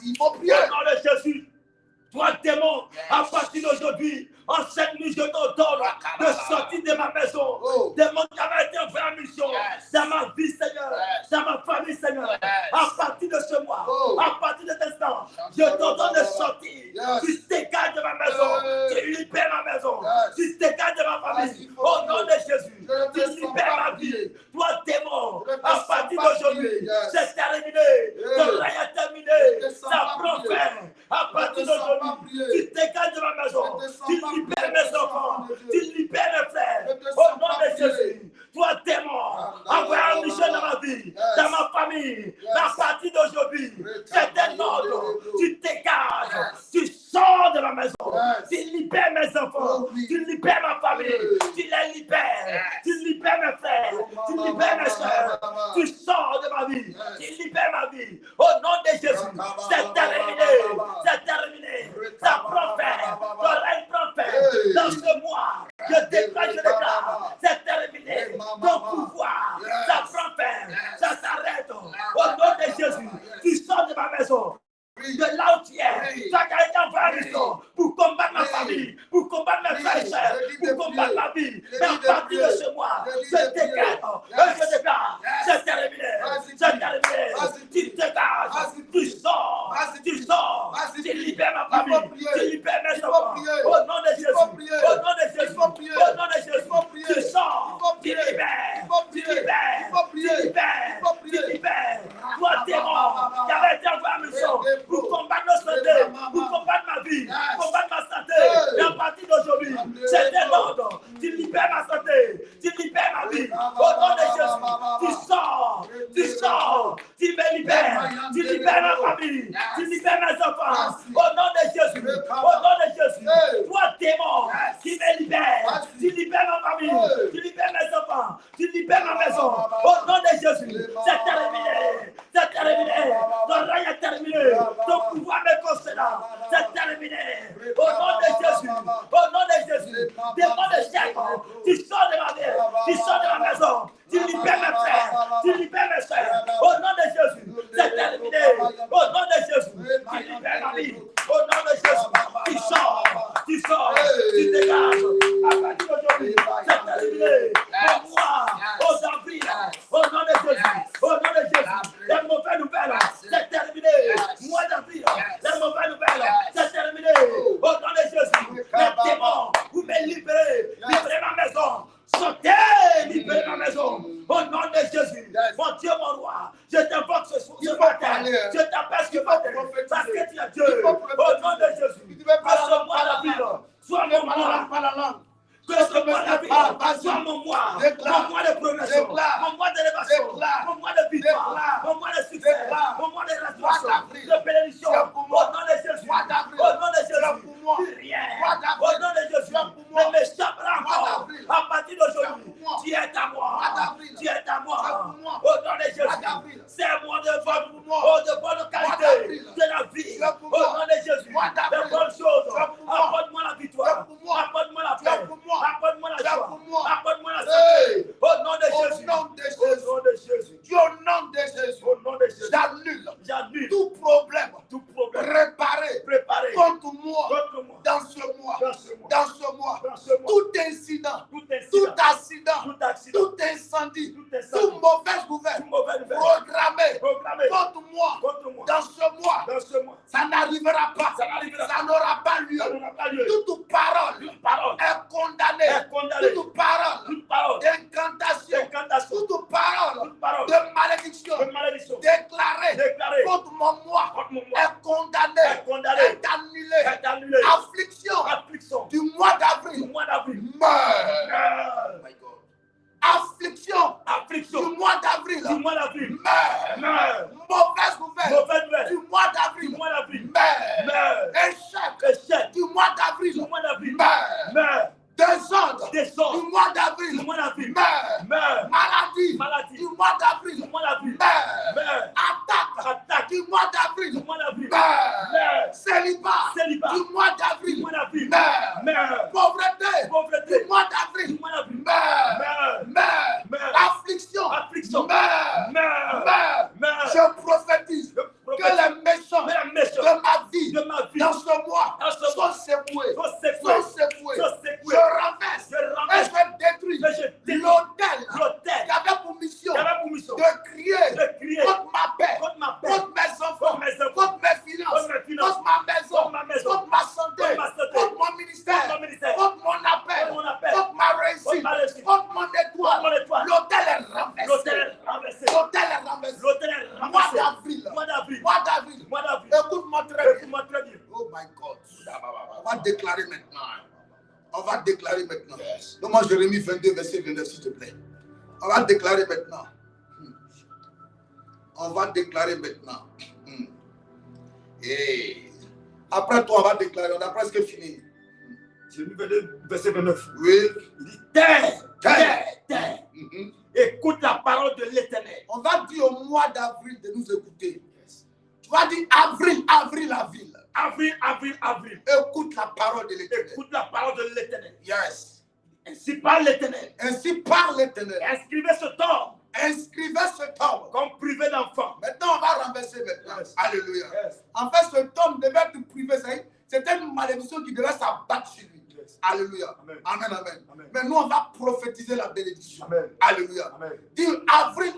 Il faut prier. Au nom de Jésus. Toi, démon, à partir d'aujourd'hui, en cette nuit, je t'ordonne de sortir de ma maison. Démon qui avait été envoyé en mission dans ma vie, Seigneur, dans ma famille, Seigneur. À partir de ce mois, à partir de cet instant, je t'ordonne de sortir. Tu dégages de ma maison. Tu libères ma maison. Tu dégages de ma famille. Au nom de Jésus, tu libères ma vie. Toi, démon, à partir d'aujourd'hui, c'est terminé. Ton règne est terminé. Ça prend fin. À partir d'aujourd'hui, tu dégages de ma maison. Tu libères mes enfants. Tu libères mes frères. Au nom de Jésus. Toi, démon, envoie un mission dans ma vie, dans ma famille. À partir d'aujourd'hui, c'est un ordre. Tu dégages. Tu sors de ma maison. Tu libères mes enfants. Tu libères ma famille. Tu les libères. Tu libères mes frères. Tu libères mes soeurs. Tu sors de ma vie. Tu libères ma vie. Au nom de Jésus, c'est terminé. C'est terminé. Ça prend fin. Ton règne prend fin. Dans ce mois, je déclare, c'est terminé. Ton pouvoir, ça prend fin. Ça s'arrête. Au nom de Jésus, tu sors de ma maison. De là où tu es, tu as été envoyé en mission pour combattre ma famille, pour combattre mes frères et sœurs, pour combattre ma vie. Mais à partir de ce mois, je déclare, c'est terminé, c'est terminé. Tu dégages, tu sors, tu libères ma famille, tu libères mes enfants. Au nom de Jésus, au nom de Jésus, au nom de Jésus, tu sors, tu libères, tu libères, tu libères, tu libères. Toi, démon, qui avait été envoyé en mission pour combattre nos santé, pour combattre ma vie, pour combattre ma santé. Et à partir d'aujourd'hui, c'est de l'ordre. Tu libères ma santé, tu libères ma vie. Au nom de Jésus, tu sors, tu me libères, tu libères ma famille, tu libères mes enfants. Au nom de Jésus, au nom de Jésus, toi démon qui me libère, tu libères ma famille, tu libères mes enfants, tu libères ma maison. Au nom de Jésus, c'est terminé, c'est terminé. Ton règne est terminé. Ton pouvoir me concédant, c'est terminé. Au nom de Jésus, au nom de Jésus, démon de chèque, tu sors de ma vie, tu sors de ma maison, tu libères mes frères, tu libères mes soeurs. Au nom de Jésus, c'est terminé. Au nom de Jésus, tu libères ma vie. Au nom de Jésus, tu sors, tu dégages. À partir d'aujourd'hui, c'est terminé. Pour moi, aux avril, au nom de Jésus, au nom de Jésus, les mauvaises nouvelles, c'est terminé. Mois d'avril, les mauvaises nouvelles, c'est terminé. Au nom de Jésus, les démons, vous me libérez, libérez ma maison. Sortez, libérez ma maison. Au nom de Jésus, mon Dieu, mon roi, je t'invoque ce matin. Je t'appelle ce matin parce que tu es Dieu. Au nom de Jésus, ce mois d'avril, sois mon mois. Que ce mois d'avril soit mon mois de progression, mon mois d'élévation, mon mois de victoire, mon mois de succès, mon mois de restauration, de bénédiction. Au nom de Jésus, au nom de Jésus, rien. Au nom de Jésus, ne m'échappera encore. À partir d'aujourd'hui, tu es à moi. Tu es à moi. Au nom de Jésus, c'est un mois de bonne qualité, de la vie. Au nom de Jésus, de bonnes choses. Apporte-moi la victoire. Apporte-moi la paix. Apporte-moi la joie. Apporte-moi la santé. Au nom de Jésus. Au nom de Jésus. Au nom de Jésus. Au nom de Jésus. J'annule tout problème préparé contre moi dans ce mois. Tout incident, tout accident, tout incendie, toute mauvaise nouvelle programmée contre moi dans ce mois. Ça n'arrivera pas. Ça n'aura pas lieu. Toute parole est condamnée. Toute parole d'incantation. Toute parole de malédiction déclarée contre mon moi est condamnée. Est annulée. Affliction du mois d'avril. Meurt. Affliction du mois d'avril. Meurt. Mauvaise nouvelle du mois d'avril. Meurt. Échec du mois d'avril. Meurt. Désordre du mois d'avril. Meurt. Maladie du mois d'avril. Meurt. Attaque du mois d'avril. Meurt. Célibat du mois d'avril. Meurt. Pauvreté du mois d'avril. Meurt. Affliction. Meurt. Je prophétise que les méchants ce mois Dans ce mois. sont secoués. Sont secoués. Sont secoués. Sont secoués. Je renverse. Je Et renverse. je détruis Et je détruis l'autel l'autel qui avait pour mission qui avait pour mission de crier de crier contre ma paix, contre ma paix, contre mes enfants, contre mes enfants, contre mes finances, contre mes finances, contre ma maison, contre ma maison, contre ma santé, contre ma santé, contre mon ministère, contre mon ministère, contre mon appel, contre mon appel, contre ma réussite, contre ma réussite, contre mon étoile. contre mon étoile. L'autel est renversé. L'autel est renversé. L'autel est renversé. L'autel est renversé. Mois d'avril. Mois d'avril. Mois d'avril. Mois d'avril. Écoute-moi très bien. Écoute-moi très bien. Oh my God. On va déclarer maintenant. On va déclarer maintenant. Donne-moi Jérémie 22, verset 29, s'il te plaît. On va déclarer maintenant. On va déclarer maintenant. Et après toi, on va déclarer. On a presque fini. Jérémie 22, verset 29. Oui. Il dit terre. Écoute la parole de l'Éternel. On va dire au mois d'avril de nous écouter. Tu vas dire avril. Avril. Écoute la parole de l'Éternel. Écoute la parole de l'Éternel. Yes. Ainsi parle l'Éternel. Ainsi parle l'Éternel. Inscrivez ce temps Inscrivez ce tome. comme privé d'enfant. Maintenant, on va renverser maintenant. Yes. Alléluia. Yes. En fait, ce tome devait être privé. C'était une malédiction qui devait s'abattre sur lui. Yes. Alléluia. Amen. Amen. Mais nous, on va prophétiser la bénédiction. Amen. Alléluia. Amen. Dis avril.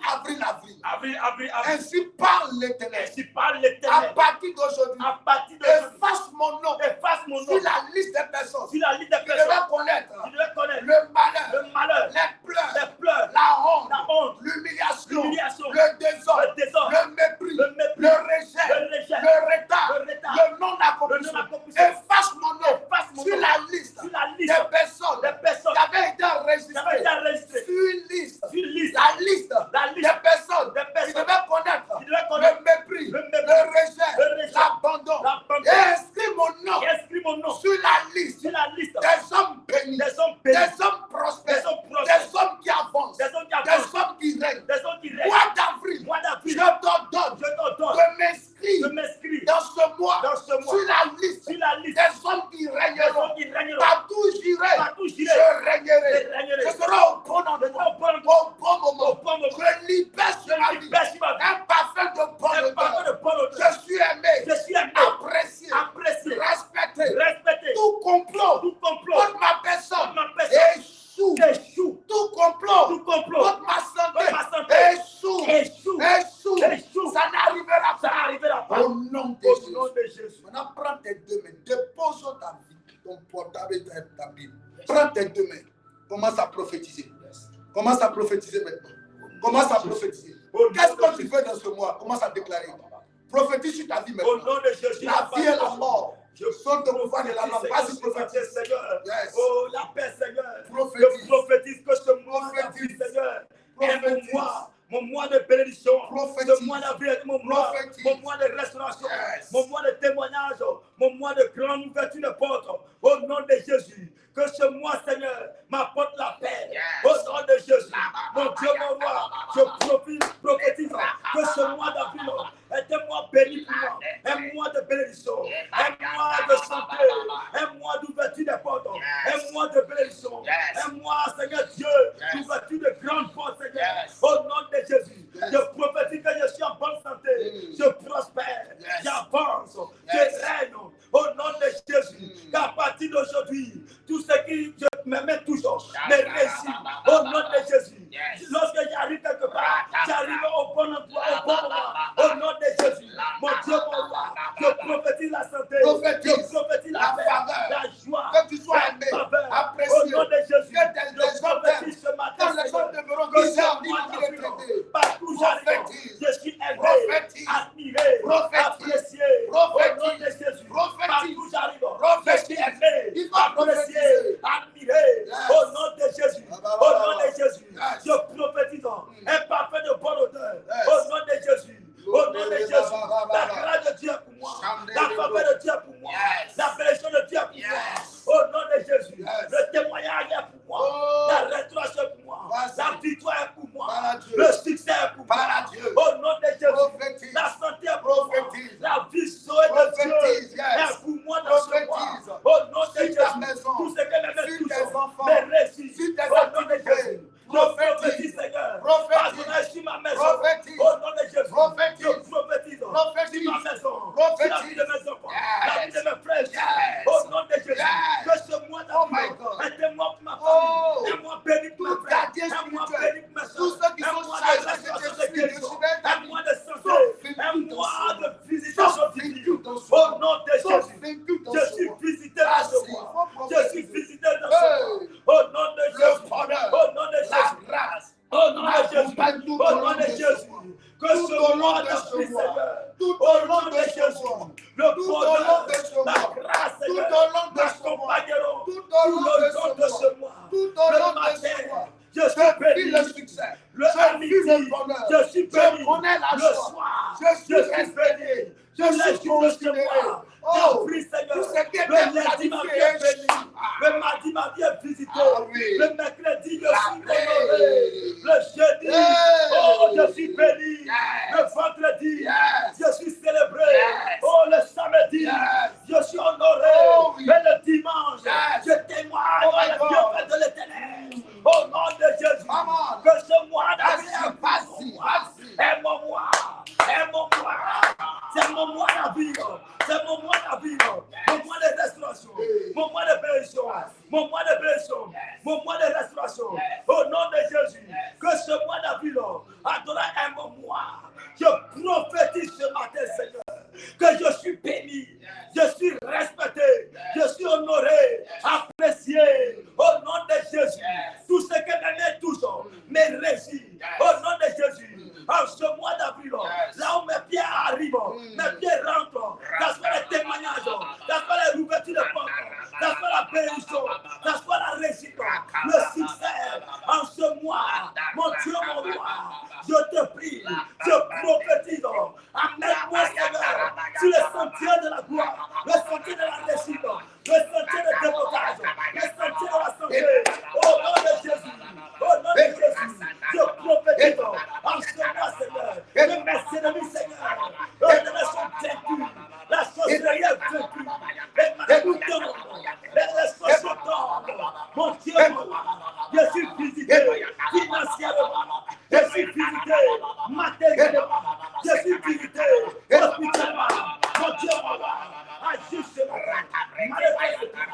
Avril. Ainsi parle l'Éternel. Ainsi parle À l'Éternel. partir d'aujourd'hui, À partir d'aujourd'hui, efface mon nom efface mon nom sur la liste des personnes sur la liste des qui personnes devaient connaître qui devaient connaître le malheur, le malheur, les pleurs, les pleurs, la honte, la honte, l'humiliation, l'humiliation, le désordre, le désordre, le mépris, le mépris, le rejet, le rejet, le retard, le retard, le non-accomplissement. le non-accomplissement. Efface mon nom Efface mon sur nom la liste sur la liste des personnes des personnes qui avaient été qui avaient enregistrées été enregistrées sur une liste, sur une liste, la liste la des liste personnes des qui personnes devaient connaître qui devaient connaître le mépris, le le mépris, rejet, le rejet, l'abandon. l'abandon. Et inscris mon nom et inscris mon nom sur la liste sur la liste des hommes bénis, des hommes bénis, des hommes prospères, des hommes prospères, des hommes qui avancent, des hommes qui avancent, des hommes qui règnent. des hommes qui règnent. Mois d'avril, Mois je d'avril, t'ordonne je t'ordonne de m'inscrire de m'inscrire dans ce mois dans ce mois sur la liste sur la liste des hommes qui des régneront. hommes qui règneront. Partout j'irai, Partout j'irai, je régnerai. je régnerai. Ce sera au bon Je endroit, serai au bon endroit, au bon moment. au bon moment. Je libère sur ma Je vie libère sur ma vie un parfum de bonne un parfum odeur. de bonne odeur. Je suis aimé, Je suis aimé, apprécié, apprécié, respecté. respecté. Tout complot Tout complot contre ma personne contre ma personne échoue. échoue. Tout complot Tout complot contre ma santé contre ma santé échoue. échoue. Échoue. Échoue. Ça n'arrivera Ça pas. n'arrivera pas. Au nom de Au Jésus. nom de Jésus. Maintenant, prends tes deux mains. Dépose ta vie, ton portable et ta Bible. Prends tes deux mains. Commence à prophétiser. Commence à prophétiser maintenant. Commence à prophétiser. Qu'est-ce que tu fais dans ce mois? Commence à déclarer. Prophétise sur ta vie Au maintenant. nom de Jésus. La vie et la mort. Je Saute au pouvoir de la mort. Vas-y, prophétise. Seigneur. Yes. Oh, la paix, Seigneur. Prophétise. Je prophétise que ce mois Prophétise. d'avril, Seigneur, est Prophétise. mon mois de bénédiction. Prophétise. Ce mois d'avril est mon mois de restauration, Yes. mon mois de témoignage, mon mois de grande ouverture de portes. Au nom de Jésus. Que ce mois, Seigneur, m'apporte la paix. Yes. Au nom de Jésus. Mon Dieu, mon roi, je prophétise que ce mois d'avril est un mois béni pour moi. Un mois de bénédiction. Un mois de santé. Un mois d'ouverture des portes. Un mois de bénédiction. Un mois, Seigneur Dieu, d'ouverture de grandes portes, Seigneur. Au nom de Jésus. Je prophétise que je suis en bonne santé. Je prospère. J'avance. Je règne. Au nom de Jésus. Qu'à partir d'aujourd'hui, tout ce qui me met toujours, me réussit. Au nom de Jésus. Lorsque j'arrive quelque part, j'arrive au bon endroit, au bon moment. Au nom de Jésus. Mon Dieu, mon roi, je prophétise la santé. Prophétise Je prophétise la paix, faveur. la joie. Que tu sois la aimé, faveur. apprécié. Au nom de Jésus. Que tes Je prophétise ce matin, Quand les Seigneur, hommes devront que dire, ce mois d'avril, partout j'arrive, prophétise. je suis aimé, Prophétise. admiré, Prophétise. apprécié. Prophétise. Au nom de Jésus. Prophétise. Partout j'arrive, je Prophétise. suis aimé, Il faut apprécié, prophétiser. admiré. Yes. Au nom de Jésus. Au nom de Jésus. Yes. Je prophétise un parfum de bonne odeur. Yes. Au nom de Jésus. Au nom de Jésus. La grâce de Dieu est pour moi. La faveur de Dieu est pour moi. Yes. La bénédiction de Dieu est pour moi. Yes. Au nom de Jésus. Yes. Le témoignage est pour moi. Oh. La restauration est pour moi. Vas-y. La victoire est pour moi. Par Dieu. Le succès est pour moi. Par Dieu. Au nom de Jésus. Prophétise. La santé est pour moi. Prophétise. La vision de Prophétise, Dieu yes. est pour moi dans ce mois. Prophétise. Au nom de Sur ta Jésus. maison. Tout ce que mes mains Sur tes touchent, enfants. mes récits. Sur tes Au nom de activités. Jésus. Je Prophétise. prophétise, Seigneur. Prophétise. Pardonne sur ma maison. Prophétise. Au nom de Jésus. Prophétise. Je prophétise. Prophétise. Sur ma maison. Prophétise. Sur la vie de mes enfants. Yes. La vie de mes frères et dans ce Au mois. nom de Sois Jésus. vaincu dans Je ce suis mois. visité dans ce mois. Je suis visité dans ce mois. Hey, Au nom de le Jésus. bonheur, Au nom de la Jésus. grâce, Au nom de Jésus. m'accompagne tout Au au nom long de de ce Jésus. mois. Que Tout ce au long mois de de ce pluie, mois. Seigneur. Tout Au au nom long de de ce Jésus. mois. Le Tout au bonheur, long de ce la mois. grâce, Tout Seigneur, au long de ce mois. m'accompagneront Tout au tout long le de long ce de ce mois. mois. Tout au Le long de matin, ce mois. je Je suis vis béni. le succès. Le Je vis le midi, bonheur. je suis béni. Je connais la Le joie. soir, Je suis béni. respecté. Je Je suis suis considéré. Oh, pris, Seigneur. tout ce qui était Le lundi, ma planifié vie est bénie. est Le mardi, ma vie est visitée. Ah oui. Le mercredi, je suis La honoré. paix. Le jeudi, Hey. oh, je suis béni. Yes. Le vendredi, Yes. je suis célébré. Yes. Oh, le samedi, Yes. je suis honoré. Oh, oui. Et le dimanche, Yes. je témoigne Oh, my le God. bienfait de l'Éternel. Au nom de Jésus, Come on. que ce mois Vas-y, d'avril vas-y. est mon mois. Est mon mois. C'est mon mois d'avril. C'est mon mois d'avril. Mon mois de restauration. Mon mois de bénédiction. Mon mois de bénédiction. Mon mois de restauration. Au nom de Jésus. Que ce mois d'avril, adoré est mon mois. Je prophétise ce matin, Seigneur, que je suis béni, je suis respecté, je suis honoré, apprécié. Au nom de Jésus. Tout ce que mes mains touchent me réussit. Au nom de Jésus. En ce mois d'avril, là où mes pieds arrivent, mes pieds rentrent, ça soit les témoignages, ça soit les ouvertures de portes, ça soit la bénédiction, ça soit la réussite, le succès. En ce mois, mon Dieu, mon roi, je te prie, je prophétise, amène-moi, Seigneur, sur le sentier de la gloire, le sentier de la réussite, le sentier de déblocage, le sentier de la santé. Au nom de Jésus, au nom de Jésus, je prophétise en ce mois, Seigneur, que mes ennemis, Seigneur, les ennemis sont vaincus, la sorcellerie est vaincue, les marabouts tombent, les sorciers tombent. Mon Dieu, je suis visité financièrement, je suis visité matériellement, je suis visité hospitalement. Mon Dieu, agis ce matin.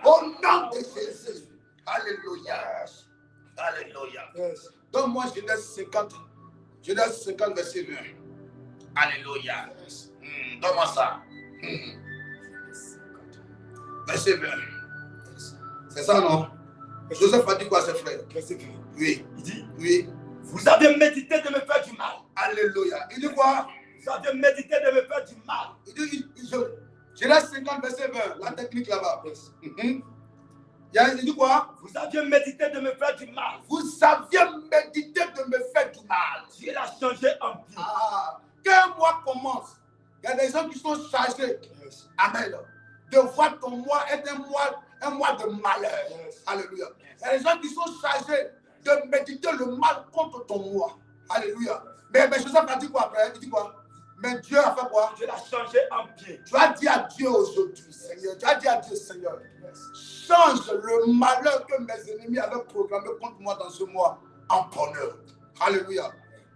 Au nom de Jésus. Alléluia. Alléluia. Donne-moi Genèse 50. Genèse 50, verset 20. Alléluia. Donne-moi ça. Verset 20. C'est ça, non? Joseph a dit quoi à ses frères? Verset 20. Oui. Il dit, oui. Vous avez médité de me faire du mal. Alléluia. Il dit quoi? Vous avez médité de me faire du mal. Il dit, Genèse 50, verset 20. La technique là-bas. Il dit quoi? Vous aviez médité de me faire du mal. Vous aviez médité de me faire du mal. Dieu l'a changé en bien. Ah, qu'un mois commence, il y a des gens qui sont chargés. Amen. De voir ton mois être un mois de malheur. Alléluia. Il y a des gens qui sont chargés de méditer le mal contre ton mois. Alléluia. Mais Joseph a dit quoi après? Il dit quoi? Mais Dieu a fait quoi? Dieu l'a changé en bien. Tu as dit à Dieu aujourd'hui, Seigneur. Tu as dit à Dieu, Seigneur, change le malheur que mes ennemis avaient programmé contre moi dans ce mois en bonheur. Alléluia.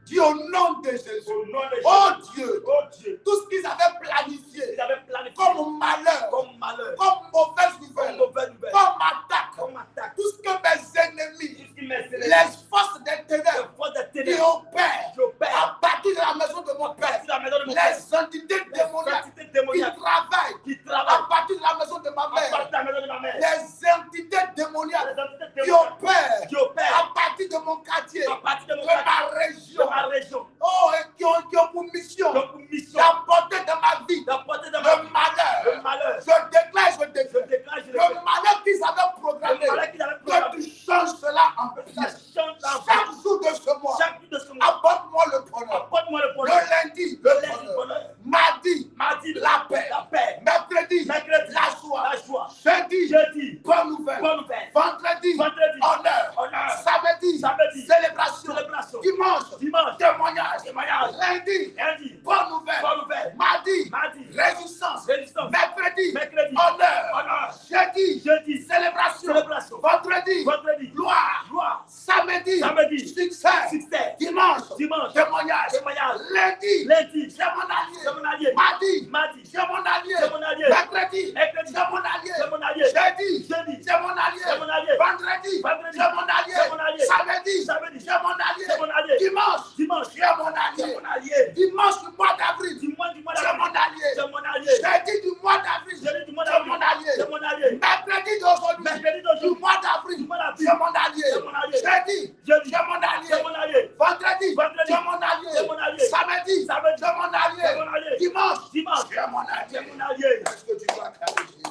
Dis au nom de Jésus. Au nom de Jésus. Oh Dieu. Oh Dieu. Tout ce qu'ils avaient planifié. Ils avaient planifié Comme malheur. comme malheur. Comme mauvaise nouvelle. Comme attaque. Comme attaque. Tout ce que mes ennemis. Les Les forces des ténèbres. Qui opèrent. À partir de la maison de mon père. Les entités démoniaques. Qui travaillent. À partir de la maison de ma mère. Les entités démoniaques entités qui démoniaques qui opèrent opèrent à partir de mon quartier, à partir de mon de quartier, ma région, de ma région, oh, et qui ont pour mission donc une mission d'apporter dans ma vie d'apporter dans ma vie le malheur. le malheur. Je déclare, je Je déclare. déclare, je Le déclare. malheur qu'ils avaient programmé, Le malheur qu'ils avaient que programmé. tu changes cela en Ça prière. change la Chaque jour de ce mois, chaque jour de ce mois. apporte-moi le bonheur. Apporte-moi le Le bonheur. lundi, Le le lundi, bonheur. bonheur. Mardi, Mardi, la paix. la paix. Mercredi, Mercredi, la joie. la joie. Jeudi, Jeudi, bonne nouvelle. bonne nouvelle. Vendredi, Vendredi, honneur. honneur. Samedi, Samedi, célébration. célébration. Dimanche, Dimanche, témoignage. témoignage. Lundi, Lundi, bonne nouvelle. bonne nouvelle. Mardi, Mardi, résistance. résistance. Mercredi, Mercredi, honneur. honneur. Jeudi, Jeudi, célébration. célébration. Vendredi, Vendredi, gloire. gloire. Samedi, Samedi, succès. succès. Dimanche, Dimanche, témoignage. témoignage. Lundi, Lundi, c'est mon allié. c'est mon allié. Mardi, Mardi, c'est mon allié. c'est mon allié. Mercredi, Mercredi, c'est mon allié. c'est mon allié. Jeudi, Jeudi, c'est mon allié. c'est mon allié. Vendredi, Vendredi, c'est mon allié. c'est mon allié. Samedi, Samedi, c'est mon allié. c'est mon allié. Dimanche, Dimanche, c'est mon c'est allié. mon allié. Dimanche du mois d'avril, Dimanche du mois c'est mon d'avril, allié. c'est mon allié. Jeudi du mois d'avril, Jeudi du mois c'est d'avril, mon allié. c'est mon allié. Mercredi d'aujourd'hui, Mercredi du d'aujourd'hui, mois d'avril, du mois d'avril, c'est mon allié. c'est mon allié. Jeudi, Jeudi, c'est mon allié. c'est mon allié. Vendredi, Vendredi, c'est mon allié. c'est mon allié. Samedi, Samedi, c'est mon allié. c'est mon allié. Dimanche, Dimanche, c'est mon c'est allié. mon allié. Est-ce que tu dois acclamer Jésus?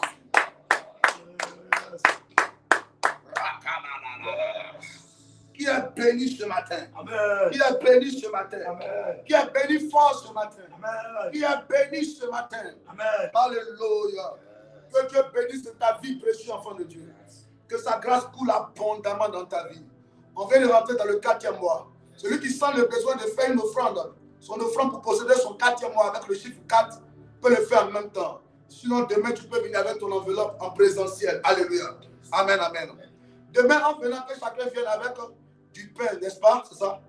Qui est béni ce matin? Amen. Qui est béni ce matin? Amen. Qui est béni fort ce matin? Amen. Qui est béni ce matin? Amen. Alléluia. Que Dieu bénisse ta vie, précieux enfant de Dieu. Que sa grâce coule abondamment dans ta vie. On vient de rentrer dans le 4e mois. Celui qui sent le besoin de faire une offrande, son offrande pour posséder son 4e mois avec le chiffre 4, peut le faire en même temps. Sinon, demain, tu peux venir avec ton enveloppe en présentiel. Alléluia. Amen, amen. Demain, en venant, que chacun vienne avec du pain, n'est-ce pas? C'est ça?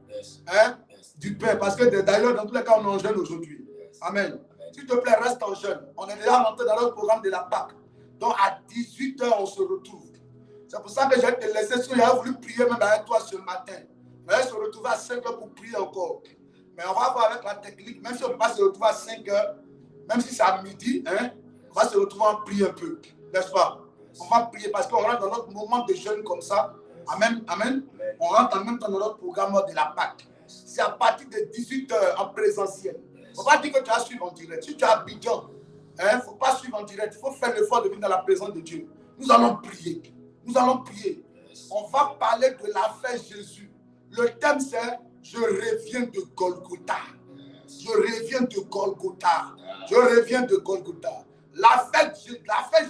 Hein? Du pain. Parce que d'ailleurs, dans tous les cas, on est en jeûne aujourd'hui. Amen. S'il te plaît, reste en jeûne. On est déjà rentré dans le programme de la Pâque. Donc, à 18h, on se retrouve. C'est pour ça que j'ai te laissé sur. J'ai voulu prier même avec toi ce matin. Mais on se retrouve à 5h pour prier encore. Mais on va voir avec la technique. Même si on ne peut pas se retrouver à 5h, même si c'est à midi, hein, on va se retrouver à prier un peu. N'est-ce pas? On va prier parce qu'on rentre dans notre moment de jeûne comme ça. Amen. Amen. On rentre en même temps dans notre programme de la Pâque. C'est à partir de 18h en présentiel. Il ne faut pas dire que tu vas suivre en direct. Si tu es à Abidjan, il ne faut pas suivre en direct. Il faut faire l'effort de venir dans la présence de Dieu. Nous allons prier. Nous allons prier. On va parler de l'affaire Jésus. Le thème c'est « Je reviens de Golgotha ». Je reviens de Golgotha. Je reviens de Golgotha. L'affaire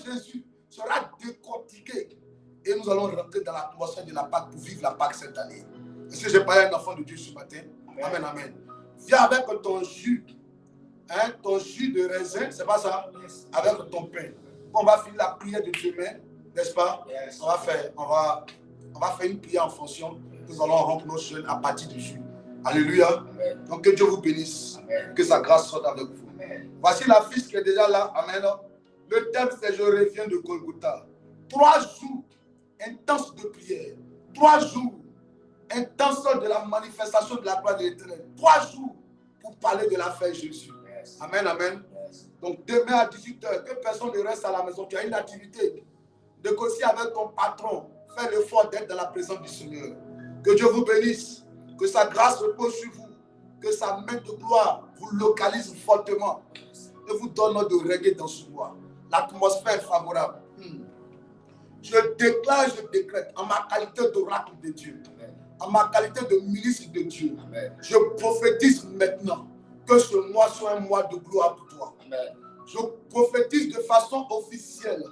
Jésus sera décortiquée. Et nous allons rentrer dans l'atmosphère de la Pâque pour vivre la Pâque cette année. Est-ce que j'ai parlé à un enfant de Dieu ce matin? Amen, amen. Viens avec ton jus. Hein, ton jus de raisin, c'est pas ça? Avec ton pain. On va finir la prière de demain, n'est-ce pas? On va faire une prière en fonction. Nous allons remplir nos jeûnes à partir du jus. Alléluia. Donc que Dieu vous bénisse. Que sa grâce soit avec vous. Voici la fiche qui est déjà là. Amen. Le thème c'est « Je reviens de Golgotha ». 3 jours intenses de prière. 3 jours intenses de la manifestation de la gloire de l'Éternel. 3 jours pour parler de l'affaire Jésus. Amen, amen. Donc demain à 18h, que personne ne reste à la maison. Tu as une activité. Négocie avec ton patron. Fais l'effort d'être dans la présence du Seigneur. Que Dieu vous bénisse. Que sa grâce repose sur vous. Que sa main de gloire vous localise fortement. Et vous donne de régler dans ce mois. L'atmosphère est favorable. Je déclare, je décrète en ma qualité d'oracle de Dieu. En ma qualité de ministre de Dieu. Je prophétise maintenant que ce mois soit un mois de gloire pour toi. Amen. Je prophétise de façon officielle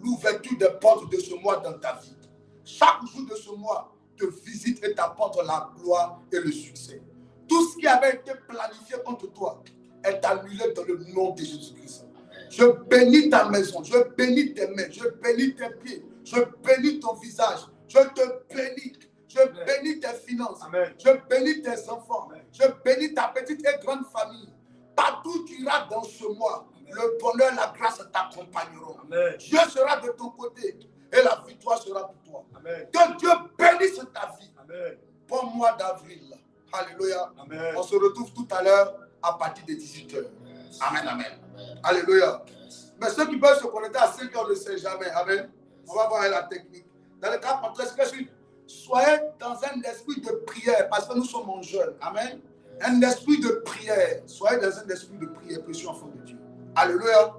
l'ouverture des portes de ce mois dans ta vie. Chaque jour de ce mois te visite et t'apporte la gloire et le succès. Tout ce qui avait été planifié contre toi est annulé dans le nom de Jésus-Christ. Je bénis ta maison, je bénis tes mains, je bénis tes pieds, je bénis ton visage, je te bénis. Je bénis tes finances. Amen. Je bénis tes enfants. Amen. Je bénis ta petite et grande famille. Partout où tu iras dans ce mois, amen, le bonheur, la grâce t'accompagneront. Dieu sera de ton côté et la victoire sera pour toi. Amen. Que Dieu bénisse ta vie. Amen. Bon mois d'avril. Alléluia. Amen. On se retrouve tout à l'heure à partir de 18h. Yes. Amen, amen. Amen. Alléluia. Yes. Mais ceux qui peuvent se connecter à 5h, on ne sait jamais. Amen. On va voir la technique. Dans le cas contraire, c'est que soyez dans un esprit de prière parce que nous sommes en jeûne. Amen. Un esprit de prière. Soyez dans un esprit de prière, précieux enfant de Dieu. Alléluia.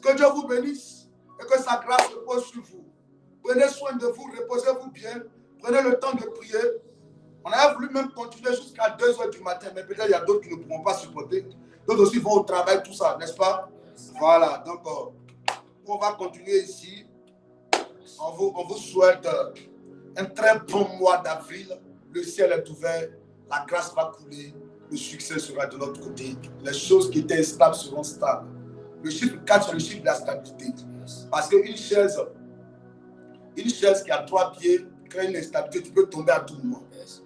Que Dieu vous bénisse et que sa grâce repose sur vous. Prenez soin de vous, reposez-vous bien. Prenez le temps de prier. On a voulu même continuer jusqu'à 2 h du matin, mais peut-être il y a d'autres qui ne pourront pas supporter. D'autres aussi vont au travail, tout ça, n'est-ce pas? Voilà, donc on va continuer ici. On vous souhaite un très bon mois d'avril. Le ciel est ouvert, la grâce va couler, le succès sera de notre côté. Les choses qui étaient instables seront stables. Le chiffre 4, c'est le chiffre de la stabilité. Parce qu'une chaise qui a 3 pieds crée une instabilité, tu peux tomber à tout moment.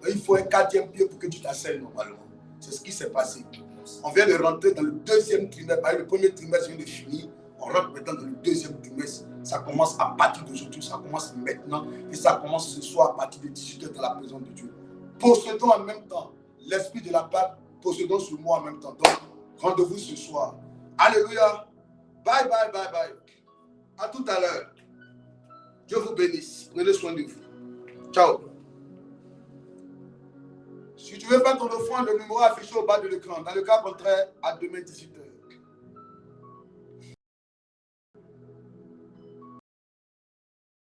Il faut un 4e pied pour que tu t'asseyes normalement. C'est ce qui s'est passé. On vient de rentrer dans le 2e trimestre. Le premier trimestre vient de finir. On rentre maintenant dans le 2e trimestre. Ça commence à partir d'aujourd'hui, ça commence maintenant. Et ça commence ce soir à partir de 18 h dans la présence de Dieu. Possédons en même temps l'esprit de la Pâque. Possédons sur moi en même temps. Donc, rendez-vous ce soir. Alléluia. Bye, bye, bye, bye. À tout à l'heure. Dieu vous bénisse. Prenez soin de vous. Ciao. Si tu veux faire ton offrande, le numéro affiché au bas de l'écran. Dans le cas contraire, à demain 18 h.